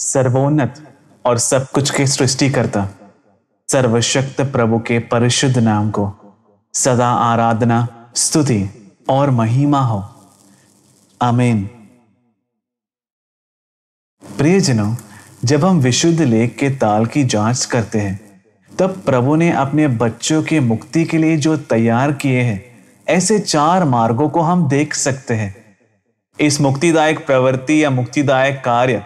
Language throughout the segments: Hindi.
सर्वोन्नत और सब कुछ के सृष्टिकर्ता सर्वशक्त प्रभु के परिशुद्ध नाम को सदा आराधना, स्तुति और महिमा हो। आमीन। प्रियजनों, जब हम विशुद्ध लेख के ताल की जांच करते हैं तब प्रभु ने अपने बच्चों के मुक्ति के लिए जो तैयार किए हैं, ऐसे 4 मार्गों को हम देख सकते हैं। इस मुक्तिदायक प्रवृत्ति या मुक्तिदायक कार्य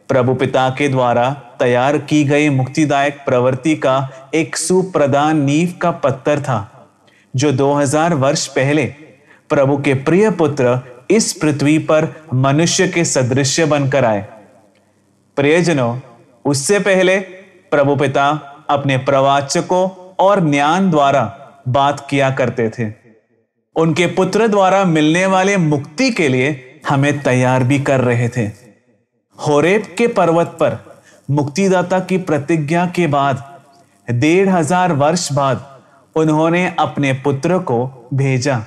प्रभु पिता के द्वारा तैयार की गई मुक्तिदायक प्रवृत्ति का एक सुप्रधान नींव का पत्थर था, जो 2000 वर्ष पहले प्रभु के प्रिय पुत्र इस पृथ्वी पर मनुष्य के सदृश बनकर आए। प्रियजनों, उससे पहले प्रभु पिता अपने प्रवाचकों और ज्ञान द्वारा बात किया करते थे। उनके पुत्र द्वारा मिलने वाले मुक्ति के लिए हमें तैयार भी कर रहे थे। होरेब के पर्वत पर मुक्तिदाता की प्रतिज्ञा के बाद 1500 वर्ष बाद उन्होंने अपने पुत्र को भेजा।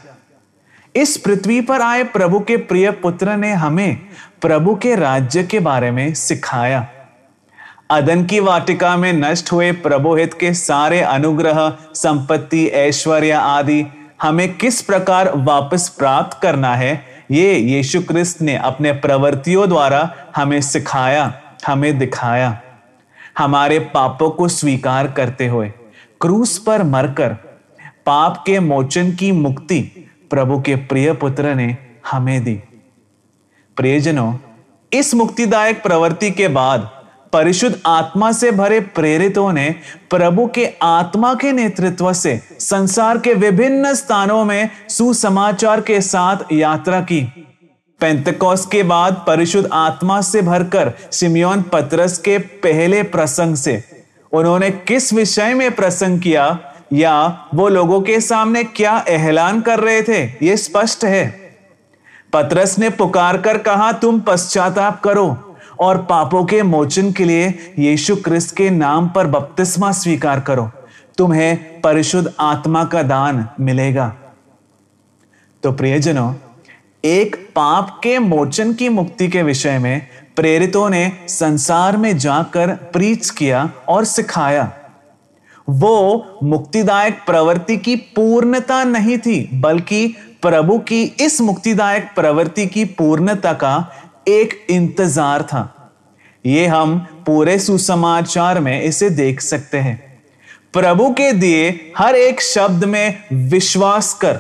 इस पृथ्वी पर आए प्रभु के प्रिय पुत्र ने हमें प्रभु के राज्य के बारे में सिखाया। अदन की वाटिका में नष्ट हुए प्रभु हित के सारे अनुग्रह, संपत्ति, ऐश्वर्य आदि हमें किस प्रकार वापस प्राप्त करना है, ये यीशु क्रिस्त ने अपने प्रवृत्तियों द्वारा हमें सिखाया, हमें दिखाया। हमारे पापों को स्वीकार करते हुए क्रूस पर मरकर पाप के मोचन की मुक्ति प्रभु के प्रिय पुत्र ने हमें दी। प्रियजनों, इस मुक्तिदायक प्रवृत्ति के बाद परिशुद्ध आत्मा से भरे प्रेरितों ने प्रभु के आत्मा के नेतृत्व से संसार के विभिन्न स्थानों में सुसमाचार के साथ यात्रा की। पेंतकोस्त के बाद परिशुद्ध आत्मा से भरकर सिमियोन पतरस के पहले प्रसंग से उन्होंने किस विषय में प्रसंग किया या वो लोगों के सामने क्या ऐलान कर रहे थे, ये स्पष्ट है। पतरस ने पुकार कर कहा, तुम पश्चाताप करो और पापों के मोचन के लिए यीशु क्रिस्त के नाम पर बपतिस्मा स्वीकार करो, तुम्हें परिशुद्ध आत्मा का दान मिलेगा। तो प्रियजनों, एक पाप के मोचन की मुक्ति के विषय में प्रेरितों ने संसार में जाकर प्रीच किया और सिखाया। वो मुक्तिदायक प्रवृत्ति की पूर्णता नहीं थी, बल्कि प्रभु की इस मुक्तिदायक प्रवृत्ति की पूर्णता का एक इंतजार था। ये हम पूरे सुसमाचार में इसे देख सकते हैं। प्रभु के दिए हर एक शब्द में विश्वास कर,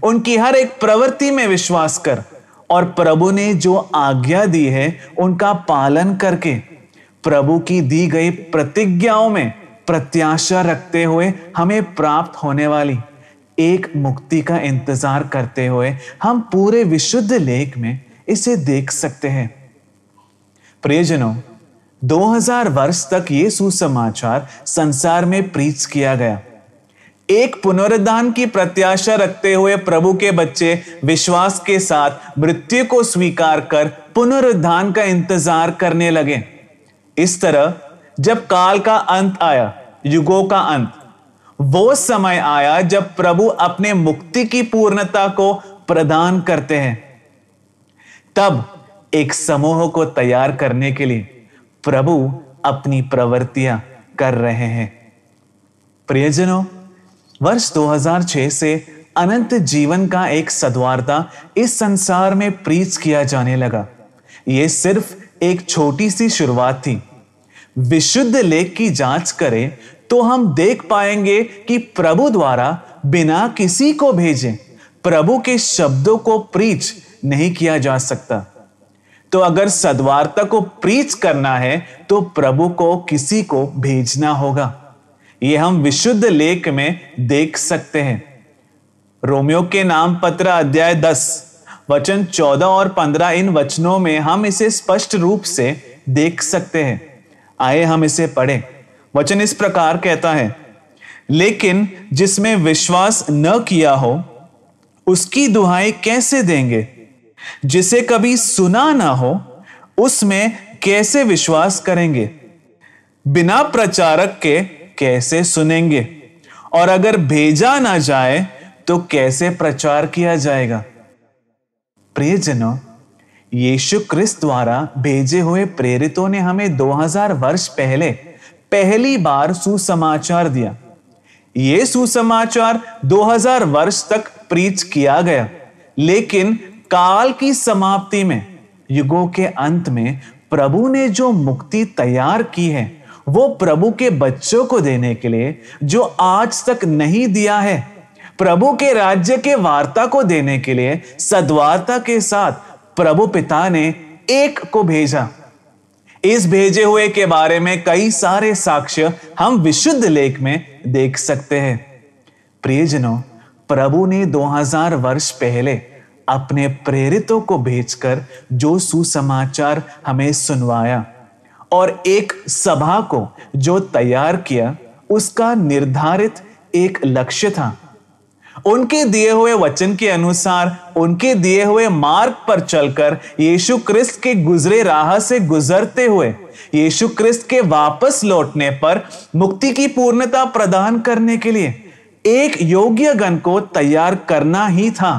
उनकी हर एक प्रवृत्ति में विश्वास कर और प्रभु ने जो आज्ञा दी है उनका पालन करके प्रभु की दी गई प्रतिज्ञाओं में प्रत्याशा रखते हुए हमें प्राप्त होने वाली एक मुक्ति का इंतजार करते हुए हम पूरे विशुद्ध लेख में इसे देख सकते हैं। प्रियजनों, 2000 वर्ष तक ये सुसमाचार संसार में प्रीच किया गया। एक पुनरुद्धान की प्रत्याशा रखते हुए प्रभु के बच्चे विश्वास के साथ मृत्यु को स्वीकार कर पुनरुद्धान का इंतजार करने लगे। इस तरह जब काल का अंत आया, युगों का अंत, वो समय आया जब प्रभु अपने मुक्ति की पूर्णता को प्रदान करते हैं। तब एक समूह को तैयार करने के लिए प्रभु अपनी प्रवृत्तियां कर रहे हैं। प्रियजनों, वर्ष 2006 से अनंत जीवन का एक सद्वार्ता इस संसार में प्रीच किया जाने लगा। यह सिर्फ एक छोटी सी शुरुआत थी। विशुद्ध लेख की जांच करें तो हम देख पाएंगे कि प्रभु द्वारा बिना किसी को भेजे प्रभु के शब्दों को प्रीच नहीं किया जा सकता। तो अगर सद्वार्ता को प्रीच करना है तो प्रभु को किसी को भेजना होगा। यह हम विशुद्ध लेख में देख सकते हैं। रोमियो के नाम पत्र अध्याय 10 वचन 14 और 15, इन वचनों में हम इसे स्पष्ट रूप से देख सकते हैं। आइए हम इसे पढ़ें। वचन इस प्रकार कहता है, लेकिन जिसमें विश्वास न किया हो उसकी दुहाई कैसे देंगे? जिसे कभी सुना ना हो उसमें कैसे विश्वास करेंगे? बिना प्रचारक के कैसे सुनेंगे? और अगर भेजा ना जाए तो कैसे प्रचार किया जाएगा? प्रियजनों, यीशु क्रिस्त द्वारा भेजे हुए प्रेरितों ने हमें 2000 वर्ष पहले पहली बार सुसमाचार दिया। यह सुसमाचार 2000 वर्ष तक प्रीच किया गया, लेकिन काल की समाप्ति में, युगों के अंत में प्रभु ने जो मुक्ति तैयार की है, वो प्रभु के बच्चों को देने के लिए जो आज तक नहीं दिया है। प्रभु के राज्य के वार्ता को देने के लिए सद्वार्ता के साथ प्रभु पिता ने एक को भेजा। इस भेजे हुए के बारे में कई सारे साक्ष्य हम विशुद्ध लेख में देख सकते हैं। प्रियजनों, प्रभु ने 2000 वर्ष पहले अपने प्रेरितों को भेजकर जो सुसमाचार हमें सुनवाया और एक सभा को जो तैयार किया, उसका निर्धारित एक लक्ष्य था। उनके दिए हुए वचन के अनुसार, उनके दिए हुए मार्ग पर चलकर, यीशु क्रिस्त के गुजरे राह से गुजरते हुए, यीशु क्रिस्त के वापस लौटने पर मुक्ति की पूर्णता प्रदान करने के लिए एक योग्य गण को तैयार करना ही था।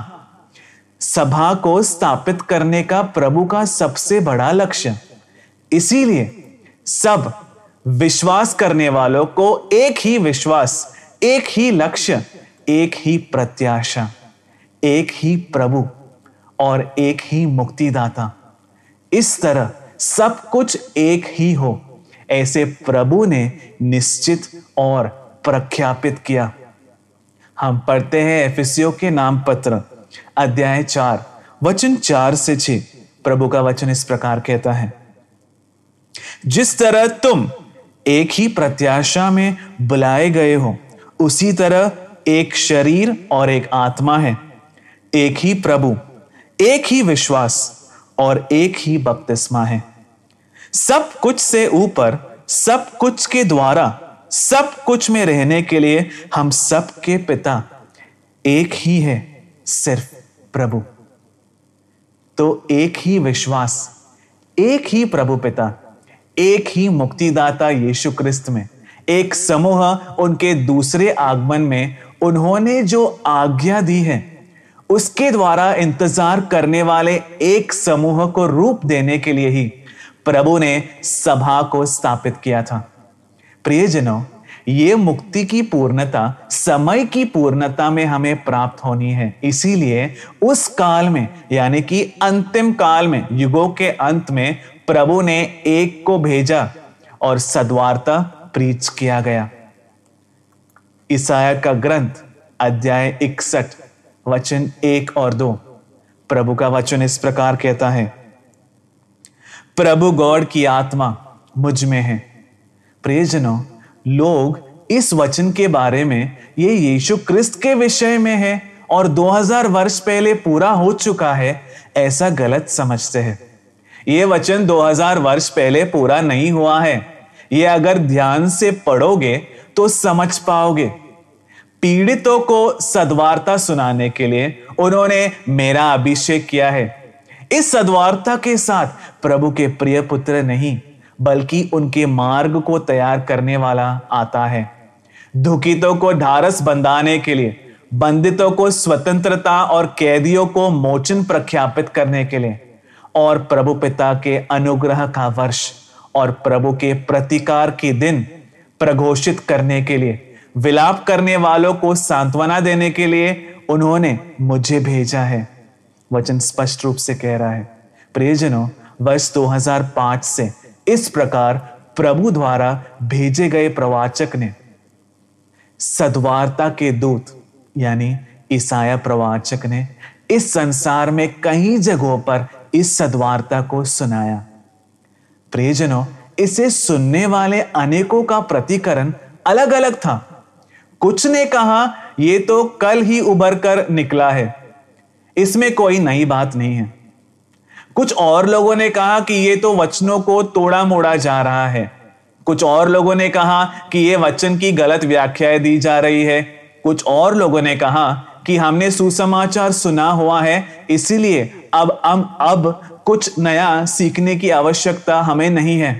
सभा को स्थापित करने का प्रभु का सबसे बड़ा लक्ष्य। इसीलिए सब विश्वास करने वालों को एक ही विश्वास, एक ही लक्ष्य, एक ही प्रत्याशा, एक ही प्रभु और एक ही मुक्तिदाता, इस तरह सब कुछ एक ही हो, ऐसे प्रभु ने निश्चित और प्रख्यापित किया। हम पढ़ते हैं एफिसियों के नाम पत्र अध्याय 4 वचन 4 से 6। प्रभु का वचन इस प्रकार कहता है, जिस तरह तुम एक ही प्रत्याशा में बुलाए गए हो, उसी तरह एक शरीर और एक आत्मा है, एक ही प्रभु, एक ही विश्वास और एक ही बपतिस्मा है। सब कुछ से ऊपर, सब कुछ के द्वारा, सब कुछ में रहने के लिए हम सब के पिता एक ही है, सिर्फ प्रभु। तो एक ही विश्वास, एक ही प्रभु पिता, एक ही मुक्तिदाता यीशु क्रिस्त में, एक समूह उनके दूसरे आगमन में उन्होंने जो आज्ञा दी है, उसके द्वारा इंतजार करने वाले एक समूह को रूप देने के लिए ही प्रभु ने सभा को स्थापित किया था। प्रियजनों, ये मुक्ति की पूर्णता समय की पूर्णता में हमें प्राप्त होनी है। इसीलिए उस काल में, यानी कि अंतिम काल में, युगों के अंत में प्रभु ने एक को भेजा और सद्वार्ता प्रीच किया गया। ईसाया का ग्रंथ अध्याय 61 वचन 1 और 2। प्रभु का वचन इस प्रकार कहता है, प्रभु गॉड की आत्मा मुझ में है। प्रियजनों, लोग इस वचन के बारे में, ये यीशु क्रिस्त के विषय में है और 2000 वर्ष पहले पूरा हो चुका है, ऐसा गलत समझते हैं। यह वचन 2000 वर्ष पहले पूरा नहीं हुआ है। ये अगर ध्यान से पढ़ोगे तो समझ पाओगे। पीड़ितों को सद्वार्ता सुनाने के लिए उन्होंने मेरा अभिषेक किया है। इस सद्वार्ता के साथ प्रभु के प्रिय पुत्र नहीं, बल्कि उनके मार्ग को तैयार करने वाला आता है। दुखितों को ढारस बंधाने के लिए, बंदितों को स्वतंत्रता और कैदियों को मोचन प्रख्यापित करने के लिए, और प्रभु पिता के अनुग्रह का वर्ष और प्रभु के प्रतिकार के दिन प्रघोषित करने के लिए, विलाप करने वालों को सांत्वना देने के लिए उन्होंने मुझे भेजा है। वचन स्पष्ट रूप से कह रहा है। प्रियजनों, वर्ष 2005 से इस प्रकार प्रभु द्वारा भेजे गए प्रवाचक ने सद्वार्ता के दूत, यानी ईसाया प्रवाचक ने इस संसार में कई जगहों पर इस सद्वार्ता को सुनाया। प्रियजनों, इसे सुनने वाले अनेकों का प्रतिकरण अलग अलग था। कुछ ने कहा यह तो कल ही उभर कर निकला है, इसमें कोई नई बात नहीं है। कुछ और लोगों ने कहा कि यह तो वचनों को तोड़ा मोड़ा जा रहा है। कुछ और लोगों ने कहा कि यह वचन की गलत व्याख्याएं दी जा रही है। कुछ और लोगों ने कहा कि हमने सुसमाचार सुना हुआ है, इसीलिए अब कुछ नया सीखने की आवश्यकता हमें नहीं है।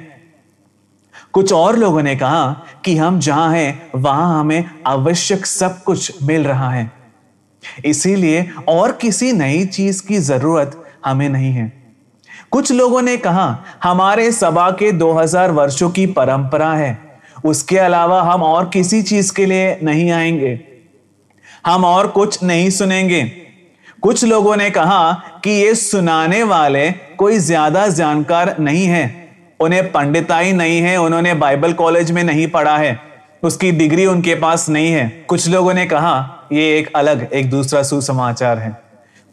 कुछ और लोगों ने कहा कि हम जहां हैं वहां हमें आवश्यक सब कुछ मिल रहा है, इसीलिए और किसी नई चीज की जरूरत हमें नहीं है। कुछ लोगों ने कहा हमारे सभा के 2000 वर्षों की परंपरा है, उसके अलावा हम और किसी चीज के लिए नहीं आएंगे, हम और कुछ नहीं सुनेंगे। कुछ लोगों ने कहा कि ये सुनाने वाले कोई ज्यादा जानकार नहीं है, उन्हें पंडिताई नहीं है, उन्होंने बाइबल कॉलेज में नहीं पढ़ा है, उसकी डिग्री उनके पास नहीं है। कुछ लोगों ने कहा ये एक दूसरा सुसमाचार है।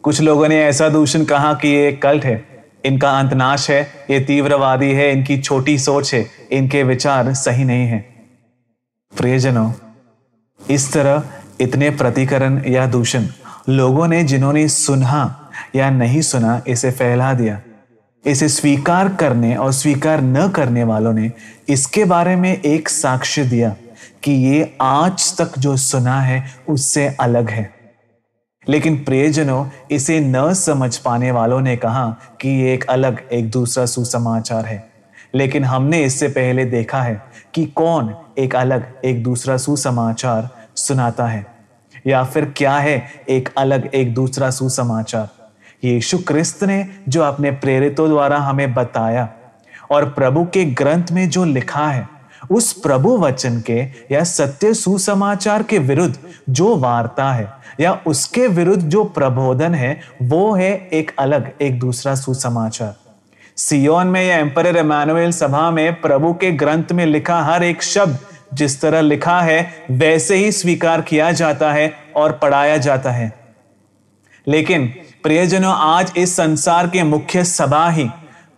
कुछ लोगों ने ऐसा दूषण कहा कि ये एक कल्ट है, इनका अंतनाश है, ये तीव्रवादी है, इनकी छोटी सोच है, इनके विचार सही नहीं है। प्रियजनों, इस तरह इतने प्रतिकरण या दूषण लोगों ने, जिन्होंने सुना या नहीं सुना, इसे फैला दिया। इसे स्वीकार करने और स्वीकार न करने वालों ने इसके बारे में एक साक्ष्य दिया कि ये आज तक जो सुना है उससे अलग है। लेकिन प्रियजनों, इसे न समझ पाने वालों ने कहा कि ये एक दूसरा सुसमाचार है। लेकिन हमने इससे पहले देखा है कि कौन एक दूसरा सुसमाचार सुनाता है, या फिर क्या है एक दूसरा सुसमाचार। यीशु क्रिस्त ने जो अपने प्रेरितों द्वारा हमें बताया और प्रभु के ग्रंथ में जो लिखा है, उस प्रभु वचन के या सत्य सुसमाचार के विरुद्ध जो वार्ता है या उसके विरुद्ध जो प्रबोधन है, वो है एक दूसरा सुसमाचार। सियोन में या एम्परर इमैनुएल सभा में प्रभु के ग्रंथ में लिखा हर एक शब्द जिस तरह लिखा है वैसे ही स्वीकार किया जाता है और पढ़ाया जाता है। लेकिन प्रियजनों, आज इस संसार के मुख्य सभा ही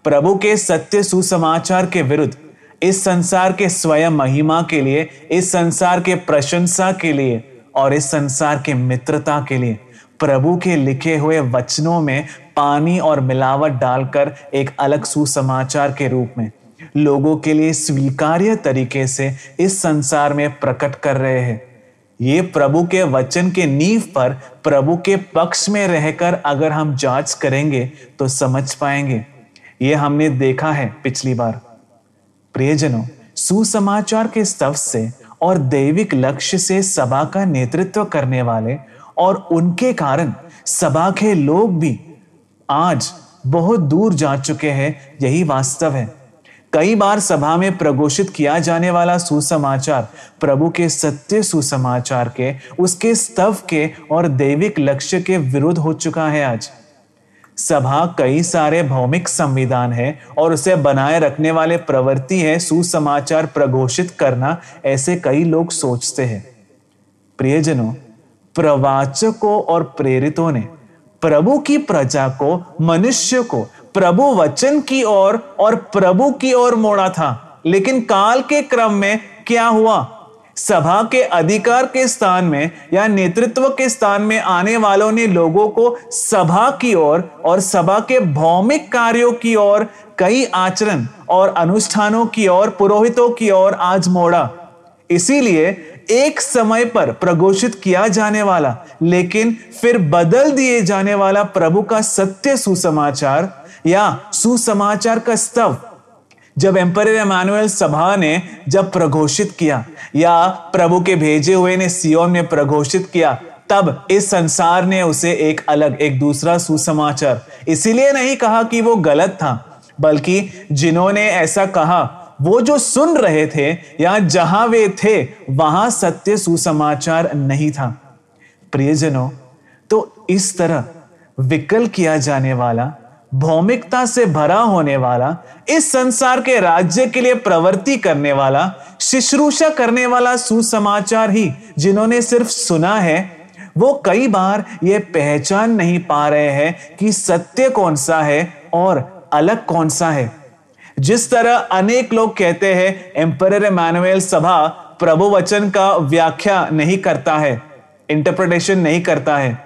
प्रभु के सत्य सुसमाचार के विरुद्ध, इस संसार के स्वयं महिमा के लिए, इस संसार के प्रशंसा के लिए और इस संसार के मित्रता के लिए प्रभु के लिखे हुए वचनों में पानी और मिलावट डालकर एक अलग सुसमाचार के रूप में लोगों के लिए स्वीकार्य तरीके से इस संसार में प्रकट कर रहे हैं। ये प्रभु के वचन के नींव पर प्रभु के पक्ष में रहकर अगर हम जांच करेंगे तो समझ पाएंगे। ये हमने देखा है पिछली बार। प्रियजनों, सुसमाचार के स्तव से और दैविक लक्ष्य से सभा का नेतृत्व करने वाले और उनके कारण सभा के लोग भी आज बहुत दूर जा चुके हैं, यही वास्तव है। कई बार सभा में प्रघोषित किया जाने वाला सुसमाचार प्रभु के सत्य सुसमाचार के, उसके स्तव के और दैविक लक्ष्य के विरुद्ध हो चुका है। आज सभा कई सारे भौमिक संविधान है और उसे बनाए रखने वाले प्रवृत्ति है सुसमाचार प्रघोषित करना, ऐसे कई लोग सोचते हैं। प्रियजनों, प्रवाचकों और प्रेरितों ने प्रभु की प्रजा को, मनुष्य को प्रभु वचन की ओर और प्रभु की ओर मोड़ा था। लेकिन काल के क्रम में क्या हुआ? सभा के अधिकार के स्थान में या नेतृत्व के स्थान में आने वालों ने लोगों को सभा की ओर और सभा के भौमिक कार्यों की ओर, कई आचरण और अनुष्ठानों की ओर, पुरोहितों की ओर आज मोड़ा। इसीलिए एक समय पर प्रघोषित किया जाने वाला लेकिन फिर बदल दिए जाने वाला प्रभु का सत्य सुसमाचार या सुसमाचार का स्तव जब एम्परर इमैनुएल सभा ने जब प्रघोषित किया या प्रभु के भेजे हुए ने सियोन में प्रघोषित किया, तब इस संसार ने उसे एक दूसरा सुसमाचार इसीलिए नहीं कहा कि वो गलत था, बल्कि जिन्होंने ऐसा कहा वो जो सुन रहे थे या जहां वे थे वहां सत्य सुसमाचार नहीं था। प्रियजनों, तो इस तरह विकल किया जाने वाला, भौमिकता से भरा होने वाला, इस संसार के राज्य के लिए प्रवृत्ति करने वाला, शुश्रूषा करने वाला सुसमाचार ही जिन्होंने सिर्फ सुना है, वो कई बार ये पहचान नहीं पा रहे हैं कि सत्य कौन सा है और अलग कौन सा है। जिस तरह अनेक लोग कहते हैं एम्परर इमैनुएल सभा प्रभु वचन का व्याख्या नहीं करता है, इंटरप्रिटेशन नहीं करता है,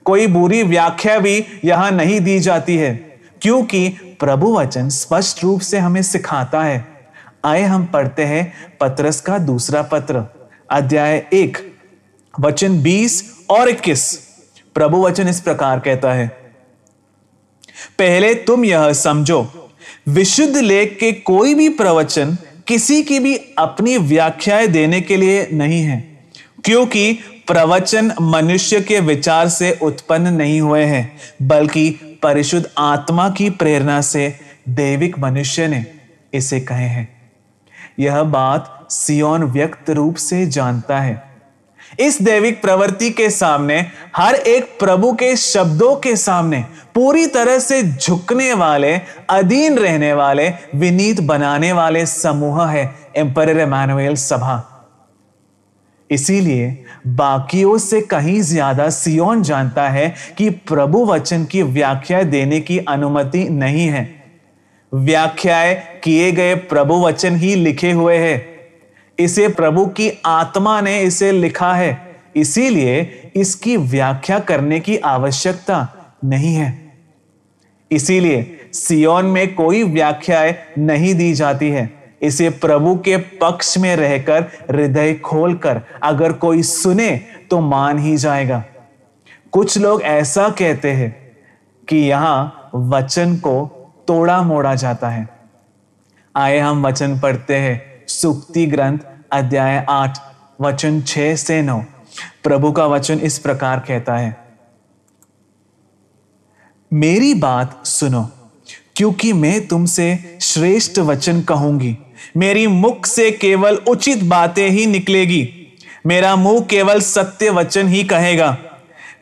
कोई बुरी व्याख्या भी यहां नहीं दी जाती है, क्योंकि प्रभु वचन स्पष्ट रूप से हमें सिखाता है। आए हम पढ़ते हैं पतरस का दूसरा पत्र, अध्याय 1 वचन 20 और 21। प्रभु वचन इस प्रकार कहता है, पहले तुम यह समझो, विशुद्ध लेख के कोई भी प्रवचन किसी की भी अपनी व्याख्याएं देने के लिए नहीं है, क्योंकि प्रवचन मनुष्य के विचार से उत्पन्न नहीं हुए हैं, बल्कि परिशुद्ध आत्मा की प्रेरणा से दैविक मनुष्य ने इसे कहे हैं। यह बात सियोन व्यक्त रूप से जानता है। इस दैविक प्रवृत्ति के सामने, हर एक प्रभु के शब्दों के सामने पूरी तरह से झुकने वाले, अधीन रहने वाले, विनीत बनाने वाले समूह है एम्परर इमैनुएल सभा। इसीलिए बाकियों से कहीं ज्यादा सियोन जानता है कि प्रभु वचन की व्याख्या देने की अनुमति नहीं है। व्याख्याएं किए गए प्रभु वचन ही लिखे हुए हैं। इसे प्रभु की आत्मा ने इसे लिखा है, इसीलिए इसकी व्याख्या करने की आवश्यकता नहीं है। इसीलिए सियोन में कोई व्याख्याएं नहीं दी जाती है। इसे प्रभु के पक्ष में रहकर, हृदय खोलकर अगर कोई सुने तो मान ही जाएगा। कुछ लोग ऐसा कहते हैं कि यहां वचन को तोड़ा मोड़ा जाता है। आए हम वचन पढ़ते हैं। सूक्ति ग्रंथ अध्याय 8 वचन 6 से 9। प्रभु का वचन इस प्रकार कहता है, मेरी बात सुनो, क्योंकि मैं तुमसे श्रेष्ठ वचन कहूंगी। मेरी मुख से केवल उचित बातें ही निकलेगी। मेरा मुंह केवल सत्य वचन ही कहेगा।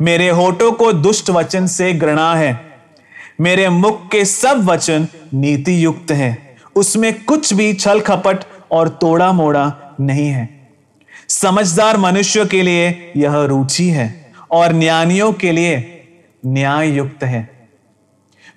मेरे होठों को दुष्ट वचन से घृणा है। मेरे मुख के सब वचन नीति युक्त है। उसमें कुछ भी छल कपट और तोड़ा मोड़ा नहीं है। समझदार मनुष्य के लिए यह रुचि है और ज्ञानियों के लिए न्याय युक्त है।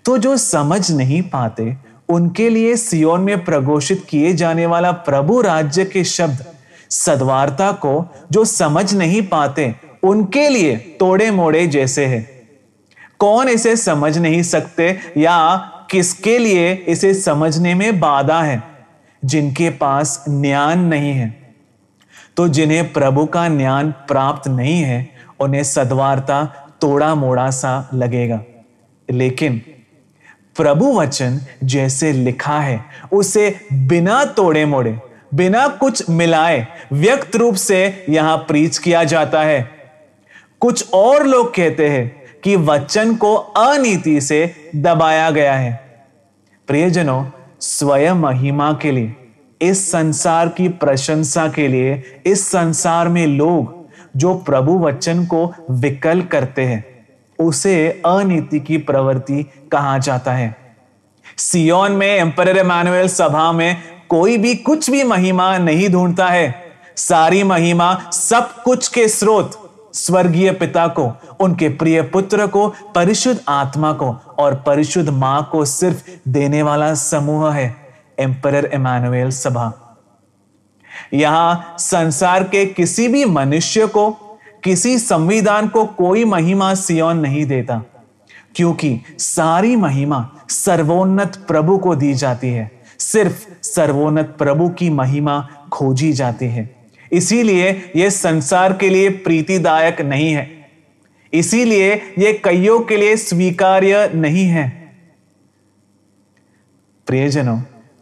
तो जो समझ नहीं पाते उनके लिए सियोन में प्रघोषित किए जाने वाला प्रभु राज्य के शब्द सद्वार्ता को जो समझ नहीं पाते उनके लिए तोड़े मोड़े जैसे है। कौन इसे समझ नहीं सकते या किसके लिए इसे समझने में बाधा है? जिनके पास ज्ञान नहीं है। तो जिन्हें प्रभु का ज्ञान प्राप्त नहीं है उन्हें सद्वार्ता तोड़ा मोड़ा सा लगेगा। लेकिन प्रभु वचन जैसे लिखा है उसे बिना तोड़े मोड़े, बिना कुछ मिलाए व्यक्त रूप से यहां प्रीच किया जाता है। कुछ और लोग कहते हैं कि वचन को अनीति से दबाया गया है। प्रियजनों, स्वयं महिमा के लिए, इस संसार की प्रशंसा के लिए, इस संसार में लोग जो प्रभु वचन को विकल करते हैं उसे अनीति की प्रवृत्ति कहा जाता है। सियोन में एम्परर इमैनुएल सभा में कोई भी कुछ भी महिमा नहीं ढूंढता है। सारी महिमा सब कुछ के स्रोत स्वर्गीय पिता को, उनके प्रिय पुत्र को, परिशुद्ध आत्मा को और परिशुद्ध मां को सिर्फ देने वाला समूह है एम्परर इमैनुएल सभा। यहां संसार के किसी भी मनुष्य को, किसी संविधान को कोई महिमा सियोन नहीं देता, क्योंकि सारी महिमा सर्वोन्नत प्रभु को दी जाती है। सिर्फ सर्वोन्नत प्रभु की महिमा खोजी जाती है। इसीलिए यह संसार के लिए प्रीतिदायक नहीं है। इसीलिए यह कईयों के लिए स्वीकार्य नहीं है। प्रियजनों,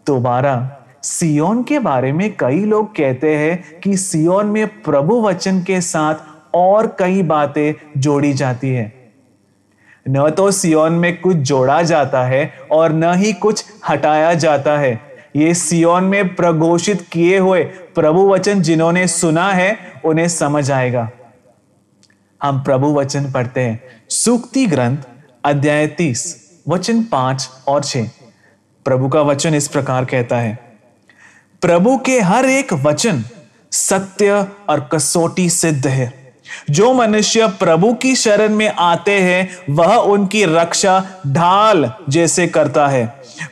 दोबारा सियोन के बारे में कई लोग कहते हैं कि सियोन में प्रभु वचन के साथ और कई बातें जोड़ी जाती है। न तो सियोन में कुछ जोड़ा जाता है और न ही कुछ हटाया जाता है। ये सियोन में प्रघोषित किए हुए प्रभु वचन जिन्होंने सुना है उन्हें समझ आएगा। हम प्रभु वचन पढ़ते हैं। सूक्ति ग्रंथ अध्याय 30 वचन 5 और 6। प्रभु का वचन इस प्रकार कहता है, प्रभु के हर एक वचन सत्य और कसौटी सिद्ध है। जो मनुष्य प्रभु की शरण में आते हैं वह उनकी रक्षा ढाल जैसे करता है।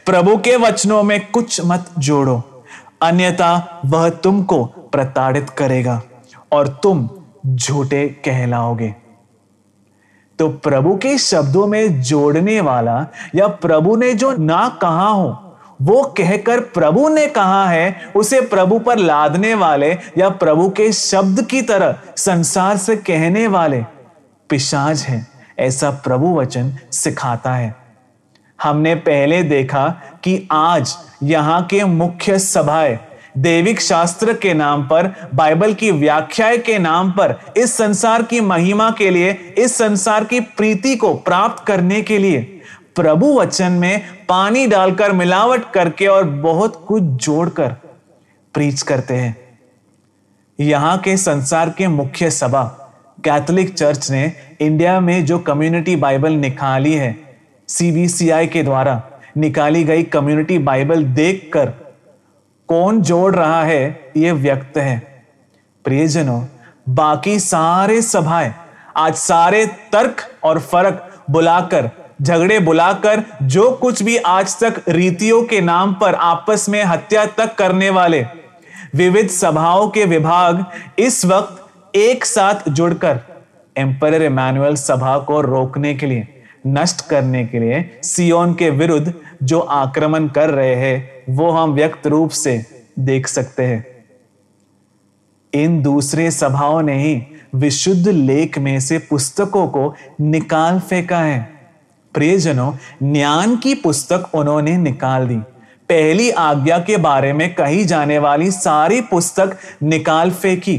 प्रभु के वचनों में कुछ मत जोड़ो, अन्यथा वह तुमको प्रताड़ित करेगा और तुम झूठे कहलाओगे। तो प्रभु के शब्दों में जोड़ने वाला या प्रभु ने जो ना कहा हो वो कहकर प्रभु ने कहा है उसे प्रभु पर लादने वाले या प्रभु के शब्द की तरह संसार से कहने वाले पिशाच है, ऐसा प्रभु वचन सिखाता है। हमने पहले देखा कि आज यहां के मुख्य सभाएं दैविक शास्त्र के नाम पर, बाइबल की व्याख्याएं के नाम पर, इस संसार की महिमा के लिए, इस संसार की प्रीति को प्राप्त करने के लिए प्रभु वचन में पानी डालकर, मिलावट करके और बहुत कुछ जोड़कर प्रीच करते हैं। यहां के संसार के मुख्य सभा कैथोलिक चर्च ने इंडिया में जो कम्युनिटी बाइबल निकाली है, CBCI के द्वारा निकाली गई कम्युनिटी बाइबल देखकर कौन जोड़ रहा है यह व्यक्त है। प्रियजनों, बाकी सारे सभाएं आज सारे तर्क और फर्क बुलाकर, झगड़े बुलाकर, जो कुछ भी आज तक रीतियों के नाम पर आपस में हत्या तक करने वाले विविध सभाओं के विभाग इस वक्त एक साथ जुड़कर एम्परर इमैनुअल सभा को रोकने के लिए, नष्ट करने के लिए सियोन के विरुद्ध जो आक्रमण कर रहे हैं वो हम व्यक्त रूप से देख सकते हैं। इन दूसरे सभाओं ने ही विशुद्ध लेख में से पुस्तकों को निकाल फेंका है। प्रियजनों, ज्ञान की पुस्तक उन्होंने निकाल दी। पहली आज्ञा के बारे में कही जाने वाली सारी पुस्तक निकाल फेंकी।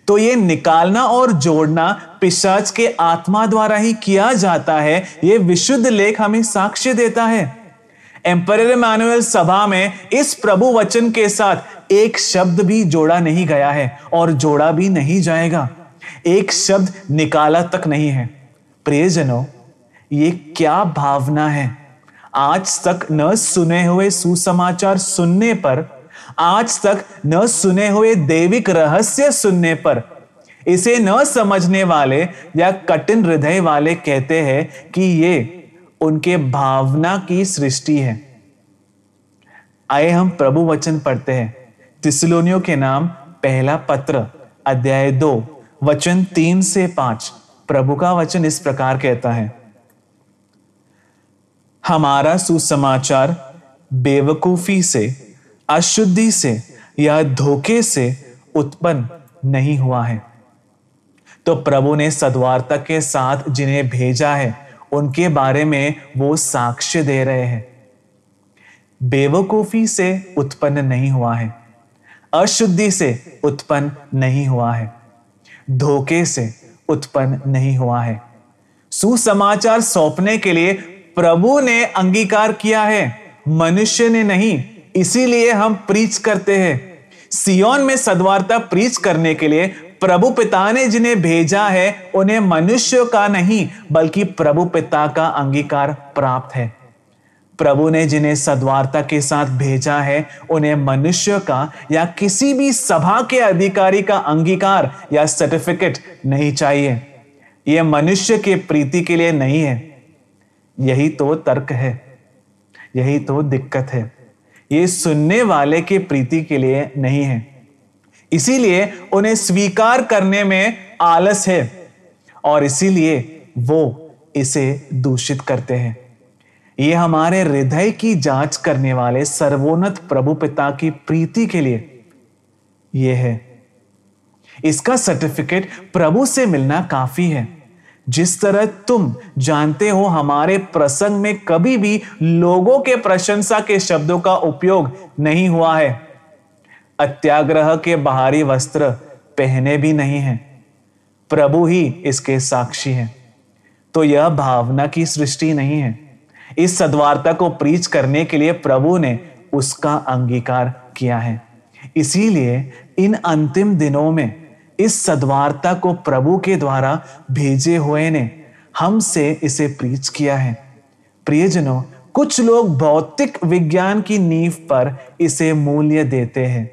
तो ये निकालना और जोड़ना पिशाच के आत्मा द्वारा ही किया जाता है। ये विशुद्ध लेख हमें साक्ष्य देता है। एम्परर इमैनुअल सभा में इस प्रभु वचन के साथ एक शब्द भी जोड़ा नहीं गया है और जोड़ा भी नहीं जाएगा। एक शब्द निकाला तक नहीं है। प्रियजनों, ये क्या भावना है। आज तक न सुने हुए सुसमाचार सुनने पर, आज तक न सुने हुए दैविक रहस्य सुनने पर, इसे न समझने वाले या कठिन हृदय वाले कहते हैं कि ये उनके भावना की सृष्टि है। आइए हम प्रभु वचन पढ़ते हैं। थिस्सलुनियों के नाम पहला पत्र अध्याय 2 वचन 3 से 5। प्रभु का वचन इस प्रकार कहता है, हमारा सुसमाचार बेवकूफी से, अशुद्धि से या धोखे से उत्पन्न नहीं हुआ है। तो प्रभु ने सद्वार्ता के साथ जिन्हें भेजा है उनके बारे में वो साक्ष्य दे रहे हैं। बेवकूफी से उत्पन्न नहीं हुआ है, अशुद्धि से उत्पन्न नहीं हुआ है, धोखे से उत्पन्न नहीं हुआ है। सुसमाचार सौंपने के लिए प्रभु ने अंगीकार किया है, मनुष्य ने नहीं। इसीलिए हम प्रीच करते हैं। सियोन में सद्वार्ता प्रीच करने के लिए प्रभु पिता ने जिन्हें भेजा है उन्हें मनुष्य का नहीं बल्कि प्रभु पिता का अंगीकार प्राप्त है। प्रभु ने जिन्हें सद्वार्ता के साथ भेजा है उन्हें मनुष्य का या किसी भी सभा के अधिकारी का अंगीकार या सर्टिफिकेट नहीं चाहिए। यह मनुष्य के प्रीति के लिए नहीं है। यही तो तर्क है, यही तो दिक्कत है। ये सुनने वाले के प्रीति के लिए नहीं है। इसीलिए उन्हें स्वीकार करने में आलस है और इसीलिए वो इसे दूषित करते हैं। ये हमारे हृदय की जांच करने वाले सर्वोन्नत प्रभु पिता की प्रीति के लिए ये है। इसका सर्टिफिकेट प्रभु से मिलना काफी है। जिस तरह तुम जानते हो, हमारे प्रसंग में कभी भी लोगों के प्रशंसा के शब्दों का उपयोग नहीं हुआ है। अत्याग्रह के बाहरी वस्त्र पहने भी नहीं हैं। प्रभु ही इसके साक्षी हैं। तो यह भावना की सृष्टि नहीं है। इस सद्वार्ता को प्रीच करने के लिए प्रभु ने उसका अंगीकार किया है। इसीलिए इन अंतिम दिनों में इस सद्वार्ता को प्रभु के द्वारा भेजे हुए ने हमसे इसे प्रीच किया है। प्रियजनों, कुछ लोग भौतिक विज्ञान की नींव पर इसे मूल्य देते हैं।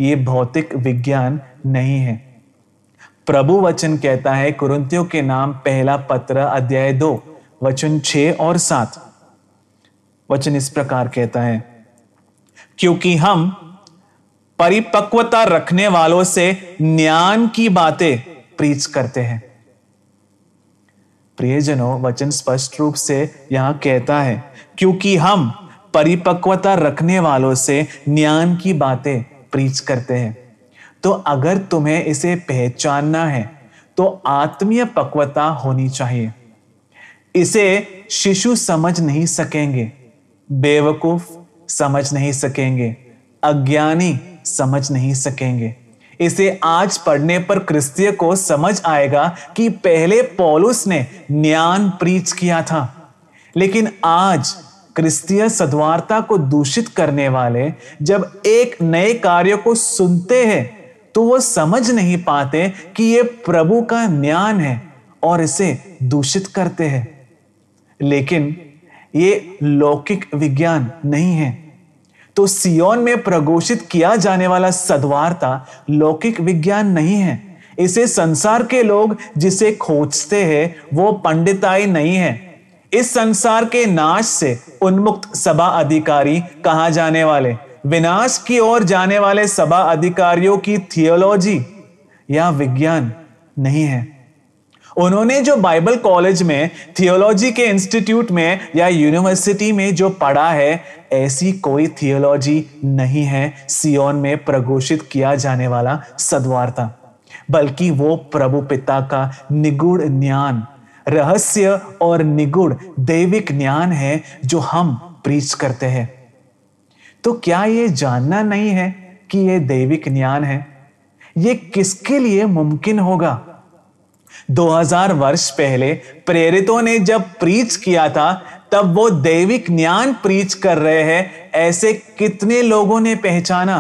ये भौतिक विज्ञान नहीं है। प्रभु वचन कहता है, कुरिन्थियों के नाम पहला पत्र अध्याय 2 वचन 6 और 7। वचन इस प्रकार कहता है, क्योंकि हम परिपक्वता रखने वालों से ज्ञान की बातें प्रीच करते हैं। प्रियजनों, वचन स्पष्ट रूप से यहां कहता है, क्योंकि हम परिपक्वता रखने वालों से ज्ञान की बातें प्रीच करते हैं। तो अगर तुम्हें इसे पहचानना है तो आत्मीय पक्वता होनी चाहिए। इसे शिशु समझ नहीं सकेंगे, बेवकूफ समझ नहीं सकेंगे, अज्ञानी समझ नहीं सकेंगे। इसे आज पढ़ने पर क्रिस्तीय को समझ आएगा कि पहले पौलुस ने ज्ञान प्रीच किया था। लेकिन आज क्रिस्तीय सद्वार्ता को दूषित करने वाले जब एक नए कार्य को सुनते हैं तो वो समझ नहीं पाते कि ये प्रभु का ज्ञान है और इसे दूषित करते हैं। लेकिन ये लौकिक विज्ञान नहीं है। तो सियोन में प्रघोषित किया जाने वाला सद्वार्ता लौकिक विज्ञान नहीं है। इसे संसार के लोग जिसे खोजते हैं वो पंडिताई नहीं है। इस संसार के नाश से उन्मुक्त सभा अधिकारी कहा जाने वाले, विनाश की ओर जाने वाले सभा अधिकारियों की थियोलॉजी या विज्ञान नहीं है। उन्होंने जो बाइबल कॉलेज में, थियोलॉजी के इंस्टीट्यूट में या यूनिवर्सिटी में जो पढ़ा है, ऐसी कोई थियोलॉजी नहीं है सियोन में प्रघोषित किया जाने वाला सद्वार्ता, बल्कि वो प्रभु पिता का निगूढ़ ज्ञान, रहस्य और निगूढ़ दैविक ज्ञान है जो हम प्रीच करते हैं। तो क्या ये जानना नहीं है कि ये दैविक ज्ञान है? ये किसके लिए मुमकिन होगा? 2000 वर्ष पहले प्रेरितों ने जब प्रीच किया था तब वो दैविक ज्ञान प्रीच कर रहे हैं, ऐसे कितने लोगों ने पहचाना?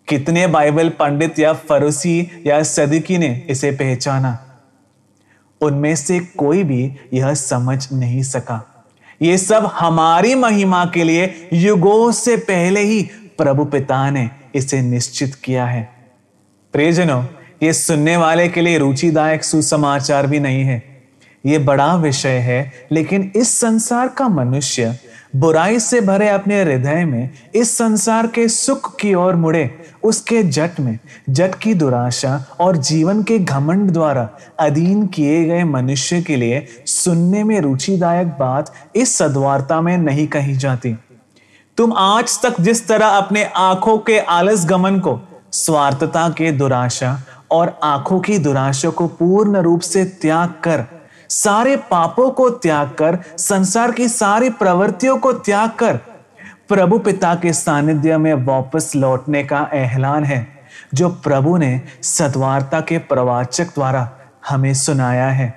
कितने बाइबल पंडित या फरीसी या सदूकी ने इसे पहचाना? उनमें से कोई भी यह समझ नहीं सका। ये सब हमारी महिमा के लिए युगों से पहले ही प्रभु पिता ने इसे निश्चित किया है। प्रियजनों, ये सुनने वाले के लिए रुचिदायक सुसमाचार भी नहीं है। ये बड़ा विषय है, लेकिन इस संसार का मनुष्य बुराई से भरे अपने हृदय में इस संसार के सुख की ओर मुड़े, उसके जट की दुराशा और जीवन के घमंड द्वारा अधीन किए गए मनुष्य के लिए सुनने में रुचिदायक बात इस सद्वार्ता में नहीं कही जाती। तुम आज तक जिस तरह अपने आंखों के आलस गमन को, स्वार्थता के दुराशा और आंखों की दुराशा को पूर्ण रूप से त्याग कर, सारे पापों को त्याग कर, संसार की सारी प्रवृत्तियों को त्याग कर प्रभु पिता के सानिध्य में वापस लौटने का ऐलान है, जो प्रभु ने सद्वार्ता के प्रवाचक द्वारा हमें सुनाया है।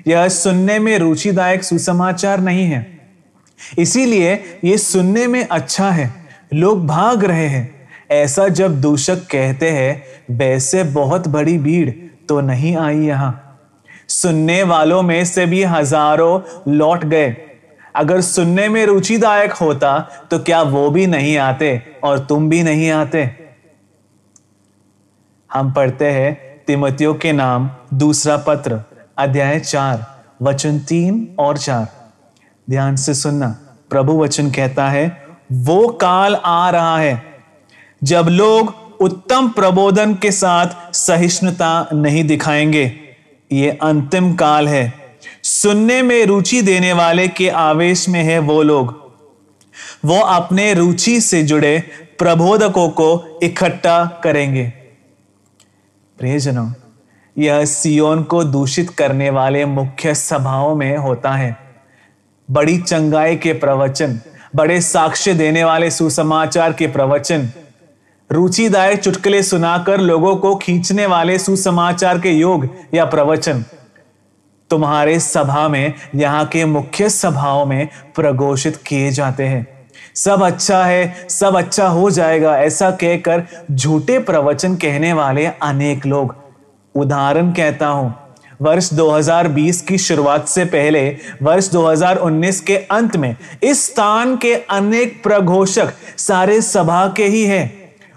यह सुनने में रुचिदायक सुसमाचार नहीं है, इसीलिए यह सुनने में अच्छा है। लोग भाग रहे हैं। ऐसा जब दूषक कहते हैं, वैसे बहुत बड़ी भीड़ तो नहीं आई यहां। सुनने वालों में से भी हजारों लौट गए। अगर सुनने में रुचिदायक होता तो क्या वो भी नहीं आते और तुम भी नहीं आते? हम पढ़ते हैं तीमुथियों के नाम दूसरा पत्र अध्याय 4 वचन 3 और 4। ध्यान से सुनना। प्रभु वचन कहता है, वो काल आ रहा है जब लोग उत्तम प्रबोधन के साथ सहिष्णुता नहीं दिखाएंगे। ये अंतिम काल है। सुनने में रुचि देने वाले के आवेश में है वो लोग। वो अपने रुचि से जुड़े प्रबोधकों को इकट्ठा करेंगे। प्रियजनों, यह सियोन को दूषित करने वाले मुख्य सभाओं में होता है। बड़ी चंगाई के प्रवचन, बड़े साक्ष्य देने वाले सुसमाचार के प्रवचन, रुचिदायक चुटकुले सुनाकर लोगों को खींचने वाले सुसमाचार के योग या प्रवचन तुम्हारे सभा में, यहां के मुख्य सभाओं में प्रघोषित किए जाते हैं। सब अच्छा है, सब अच्छा हो जाएगा, ऐसा कहकर झूठे प्रवचन कहने वाले अनेक लोग। उदाहरण कहता हूं, वर्ष 2020 की शुरुआत से पहले वर्ष 2019 के अंत में इस स्थान के अनेक प्रघोषक सारे सभा के ही हैं।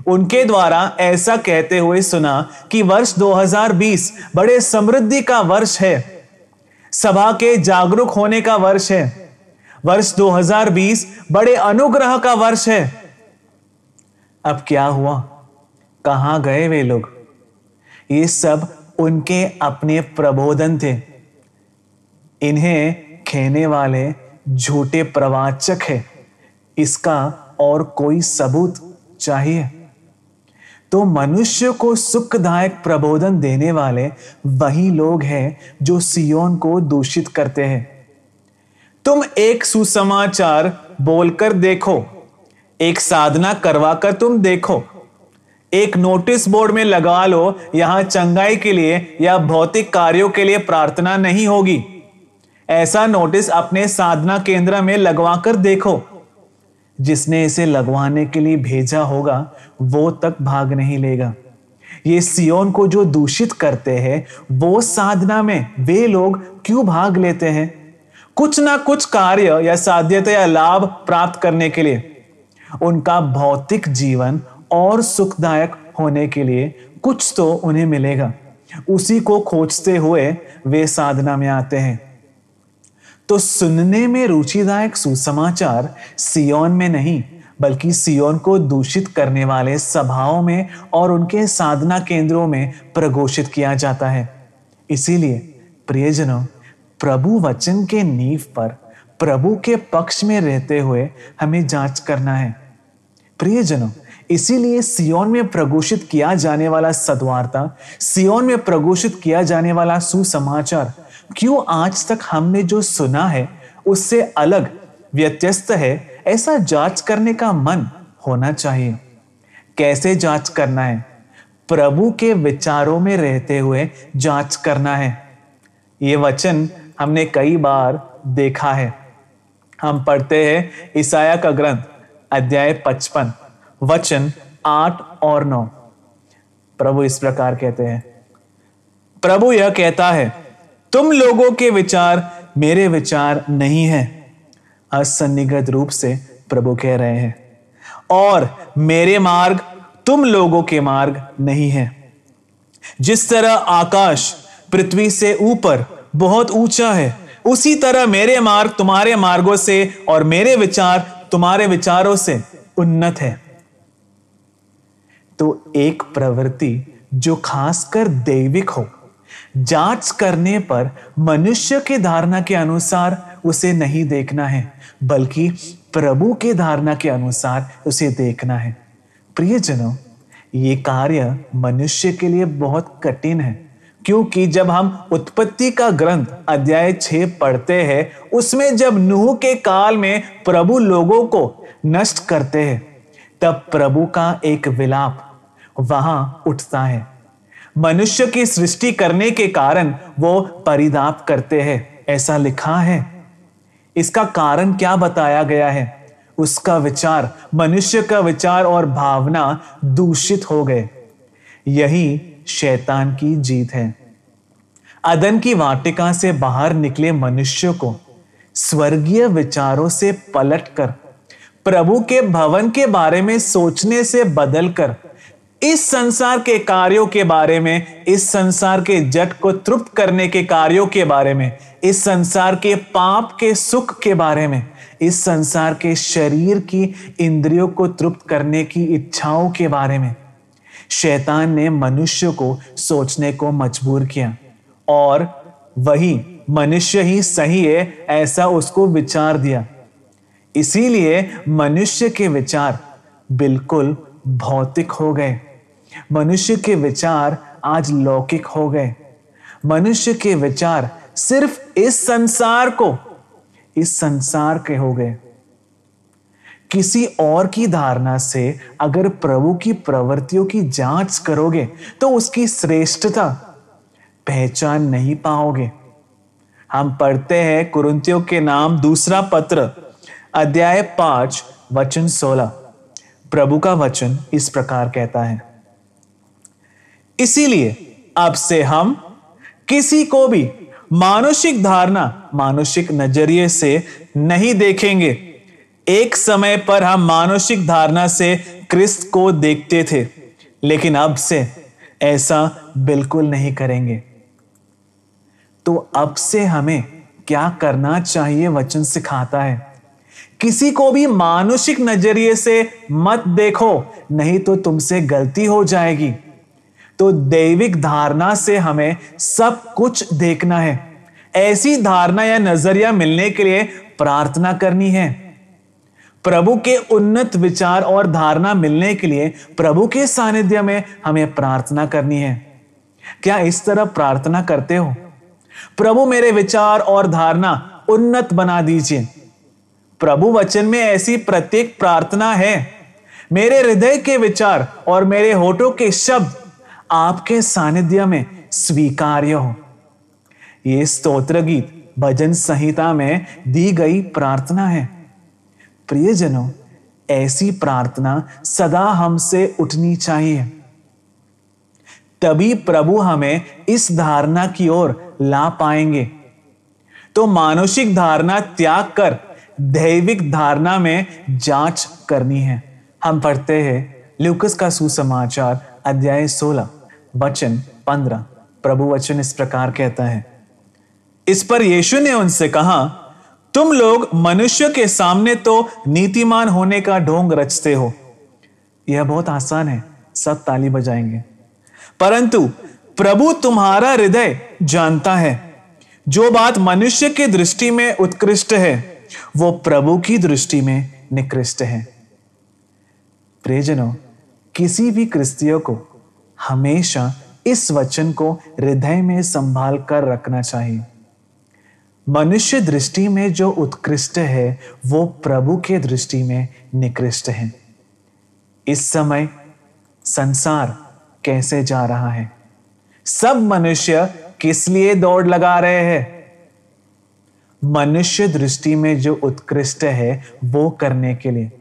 उनके द्वारा ऐसा कहते हुए सुना कि वर्ष 2020 बड़े समृद्धि का वर्ष है, सभा के जागरूक होने का वर्ष है, वर्ष 2020 बड़े अनुग्रह का वर्ष है। अब क्या हुआ? कहां गए वे लोग? ये सब उनके अपने प्रबोधन थे। इन्हें कहने वाले झूठे प्रवाचक हैं। इसका और कोई सबूत चाहिए? तो मनुष्य को सुखदायक प्रबोधन देने वाले वही लोग हैं जो सियोन को दूषित करते हैं। तुम एक सुसमाचार बोलकर देखो, एक साधना करवाकर तुम देखो, एक नोटिस बोर्ड में लगा लो, यहां चंगाई के लिए या भौतिक कार्यों के लिए प्रार्थना नहीं होगी। ऐसा नोटिस अपने साधना केंद्र में लगवाकर देखो। जिसने इसे लगवाने के लिए भेजा होगा वो तक भाग नहीं लेगा। ये सियोन को जो दूषित करते हैं वो साधना में वे लोग क्यों भाग लेते हैं? कुछ ना कुछ कार्य या साध्यता या लाभ प्राप्त करने के लिए। उनका भौतिक जीवन और सुखदायक होने के लिए कुछ तो उन्हें मिलेगा। उसी को खोजते हुए वे साधना में आते हैं। तो सुनने में रुचिदायक सुसमाचार सियोन में नहीं बल्कि सियोन को दूषित करने वाले सभाओं में और उनके साधना केंद्रों में प्रघोषित किया जाता है। इसीलिए प्रियजनों, प्रभु वचन के नींव पर प्रभु के पक्ष में रहते हुए हमें जांच करना है। प्रियजनों, इसीलिए सियोन में प्रघोषित किया जाने वाला सद्वार्ता, सियोन में प्रघोषित किया जाने वाला सुसमाचार क्यों आज तक हमने जो सुना है उससे अलग व्यत्यस्त है, ऐसा जांच करने का मन होना चाहिए। कैसे जांच करना है? प्रभु के विचारों में रहते हुए जांच करना है। ये वचन हमने कई बार देखा है। हम पढ़ते हैं ईसाया का ग्रंथ अध्याय 55 वचन 8 और 9। प्रभु इस प्रकार कहते हैं, प्रभु यह कहता है, तुम लोगों के विचार मेरे विचार नहीं है। असन्निगत रूप से प्रभु कह रहे हैं, और मेरे मार्ग तुम लोगों के मार्ग नहीं है। जिस तरह आकाश पृथ्वी से ऊपर बहुत ऊंचा है, उसी तरह मेरे मार्ग तुम्हारे मार्गों से और मेरे विचार तुम्हारे विचारों से उन्नत है। तो एक प्रवृत्ति जो खासकर दैविक हो, जांच करने पर मनुष्य के धारणा के अनुसार उसे नहीं देखना है बल्कि प्रभु के धारणा के अनुसार उसे देखना है। प्रियजनों, ये कार्य मनुष्य के लिए बहुत कठिन है, क्योंकि जब हम उत्पत्ति का ग्रंथ अध्याय 6 पढ़ते हैं, उसमें जब नूह के काल में प्रभु लोगों को नष्ट करते हैं, तब प्रभु का एक विलाप वहां उठता है। मनुष्य की सृष्टि करने के कारण वो परिताप करते हैं, ऐसा लिखा है। इसका कारण क्या बताया गया है? उसका विचार, मनुष्य का विचार और भावना दूषित हो गए। यही शैतान की जीत है। अदन की वाटिका से बाहर निकले मनुष्य को स्वर्गीय विचारों से पलटकर प्रभु के भवन के बारे में सोचने से बदलकर इस संसार के कार्यों के बारे में, इस संसार के जट को तृप्त करने के कार्यों के बारे में, इस संसार के पाप के सुख के बारे में, इस संसार के शरीर की इंद्रियों को तृप्त करने की इच्छाओं के बारे में शैतान ने मनुष्य को सोचने को मजबूर किया, और वही मनुष्य ही सही है ऐसा उसको विचार दिया। इसीलिए मनुष्य के विचार बिल्कुल भौतिक हो गए। मनुष्य के विचार आज लौकिक हो गए। मनुष्य के विचार सिर्फ इस संसार के हो गए। किसी और की धारणा से अगर प्रभु की प्रवृत्तियों की जांच करोगे तो उसकी श्रेष्ठता पहचान नहीं पाओगे। हम पढ़ते हैं कुरिन्थियों के नाम दूसरा पत्र अध्याय 5 वचन 16। प्रभु का वचन इस प्रकार कहता है, इसीलिए अब से हम किसी को भी मानुषिक धारणा, मानुषिक नजरिए से नहीं देखेंगे। एक समय पर हम मानुषिक धारणा से क्रिस्त को देखते थे, लेकिन अब से ऐसा बिल्कुल नहीं करेंगे। तो अब से हमें क्या करना चाहिए? वचन सिखाता है, किसी को भी मानुषिक नजरिए से मत देखो, नहीं तो तुमसे गलती हो जाएगी। तो दैविक धारणा से हमें सब कुछ देखना है। ऐसी धारणा या नजरिया मिलने के लिए प्रार्थना करनी है। प्रभु के उन्नत विचार और धारणा मिलने के लिए प्रभु के सानिध्य में हमें प्रार्थना करनी है। क्या इस तरह प्रार्थना करते हो? प्रभु मेरे विचार और धारणा उन्नत बना दीजिए। प्रभु वचन में ऐसी प्रत्येक प्रार्थना है, मेरे हृदय के विचार और मेरे होठों के शब्द आपके सानिध्य में स्वीकार्य हो। ये स्तोत्र गीत भजन संहिता में दी गई प्रार्थना है। प्रियजनों, ऐसी प्रार्थना सदा हमसे उठनी चाहिए, तभी प्रभु हमें इस धारणा की ओर ला पाएंगे। तो मानसिक धारणा त्याग कर दैविक धारणा में जांच करनी है। हम पढ़ते हैं लूकस का सुसमाचार अध्याय 16 वचन 15। प्रभु वचन इस प्रकार कहता है, इस पर यीशु ने उनसे कहा, तुम लोग मनुष्य के सामने तो नीतिमान होने का ढोंग रचते हो। यह बहुत आसान है, सब ताली बजाएंगे। परंतु प्रभु तुम्हारा हृदय जानता है। जो बात मनुष्य की दृष्टि में उत्कृष्ट है वो प्रभु की दृष्टि में निकृष्ट है। प्रियजनों, किसी भी क्रिस्तियों को हमेशा इस वचन को हृदय में संभाल कर रखना चाहिए। मनुष्य दृष्टि में जो उत्कृष्ट है वो प्रभु के दृष्टि में निकृष्ट है। इस समय संसार कैसे जा रहा है? सब मनुष्य किस लिए दौड़ लगा रहे हैं? मनुष्य दृष्टि में जो उत्कृष्ट है वो करने के लिए।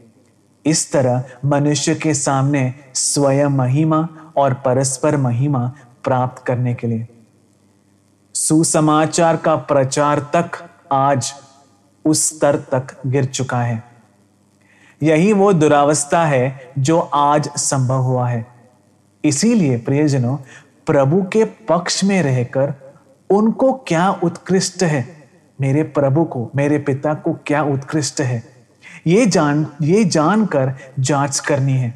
इस तरह मनुष्य के सामने स्वयं महिमा और परस्पर महिमा प्राप्त करने के लिए। सुसमाचार का प्रचार तक आज उस स्तर तक गिर चुका है। यही वो दुरावस्था है जो आज संभव हुआ है। इसीलिए प्रियजनों, प्रभु के पक्ष में रहकर उनको क्या उत्कृष्ट है, मेरे प्रभु को, मेरे पिता को क्या उत्कृष्ट है, ये जानकर जांच करनी है।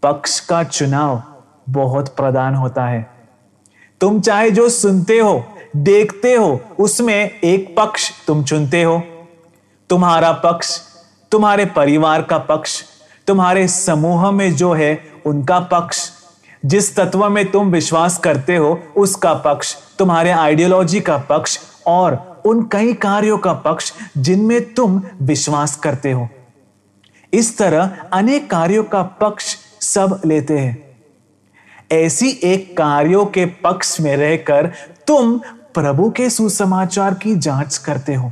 पक्ष का चुनाव बहुत प्रधान होता है। तुम चाहे जो सुनते हो, देखते हो, उसमें एक पक्ष तुम चुनते हो। तुम्हारा पक्ष, तुम्हारे परिवार का पक्ष, तुम्हारे समूह में जो है उनका पक्ष, जिस तत्व में तुम विश्वास करते हो उसका पक्ष, तुम्हारे आइडियोलॉजी का पक्ष और उन कई कार्यों का पक्ष जिनमें तुम विश्वास करते हो। इस तरह अनेक कार्यों का पक्ष सब लेते हैं। ऐसी एक कार्यों के पक्ष में रहकर तुम प्रभु के सुसमाचार की जांच करते हो,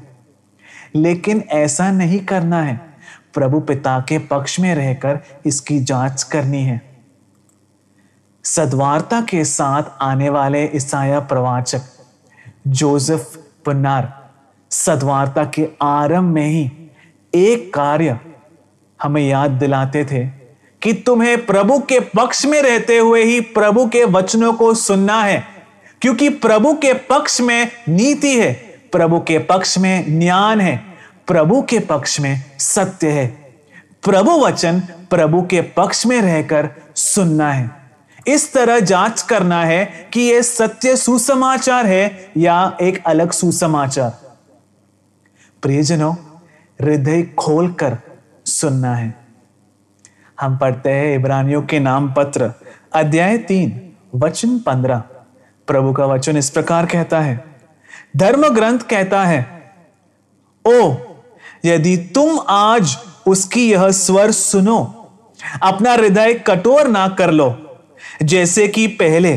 लेकिन ऐसा नहीं करना है। प्रभु पिता के पक्ष में रहकर इसकी जांच करनी है। सद्वार्ता के साथ आने वाले ईसाया प्रवाचक जोसेफ पुन्नार सद्वार्ता के आरंभ में ही एक कार्य हमें याद दिलाते थे कि तुम्हें प्रभु के पक्ष में रहते हुए ही प्रभु के वचनों को सुनना है, क्योंकि प्रभु के पक्ष में नीति है, प्रभु के पक्ष में ज्ञान है, प्रभु के पक्ष में सत्य है। प्रभु वचन प्रभु के पक्ष में रहकर सुनना है। इस तरह जांच करना है कि यह सत्य सुसमाचार है या एक अलग सुसमाचार। प्रियजनों, हृदय खोलकर सुनना है। हम पढ़ते हैं इब्रानियों के नाम पत्र अध्याय 3 वचन 15। प्रभु का वचन इस प्रकार कहता है, धर्म ग्रंथ कहता है, ओ यदि तुम आज उसकी यह स्वर सुनो, अपना हृदय कठोर ना कर लो, जैसे कि पहले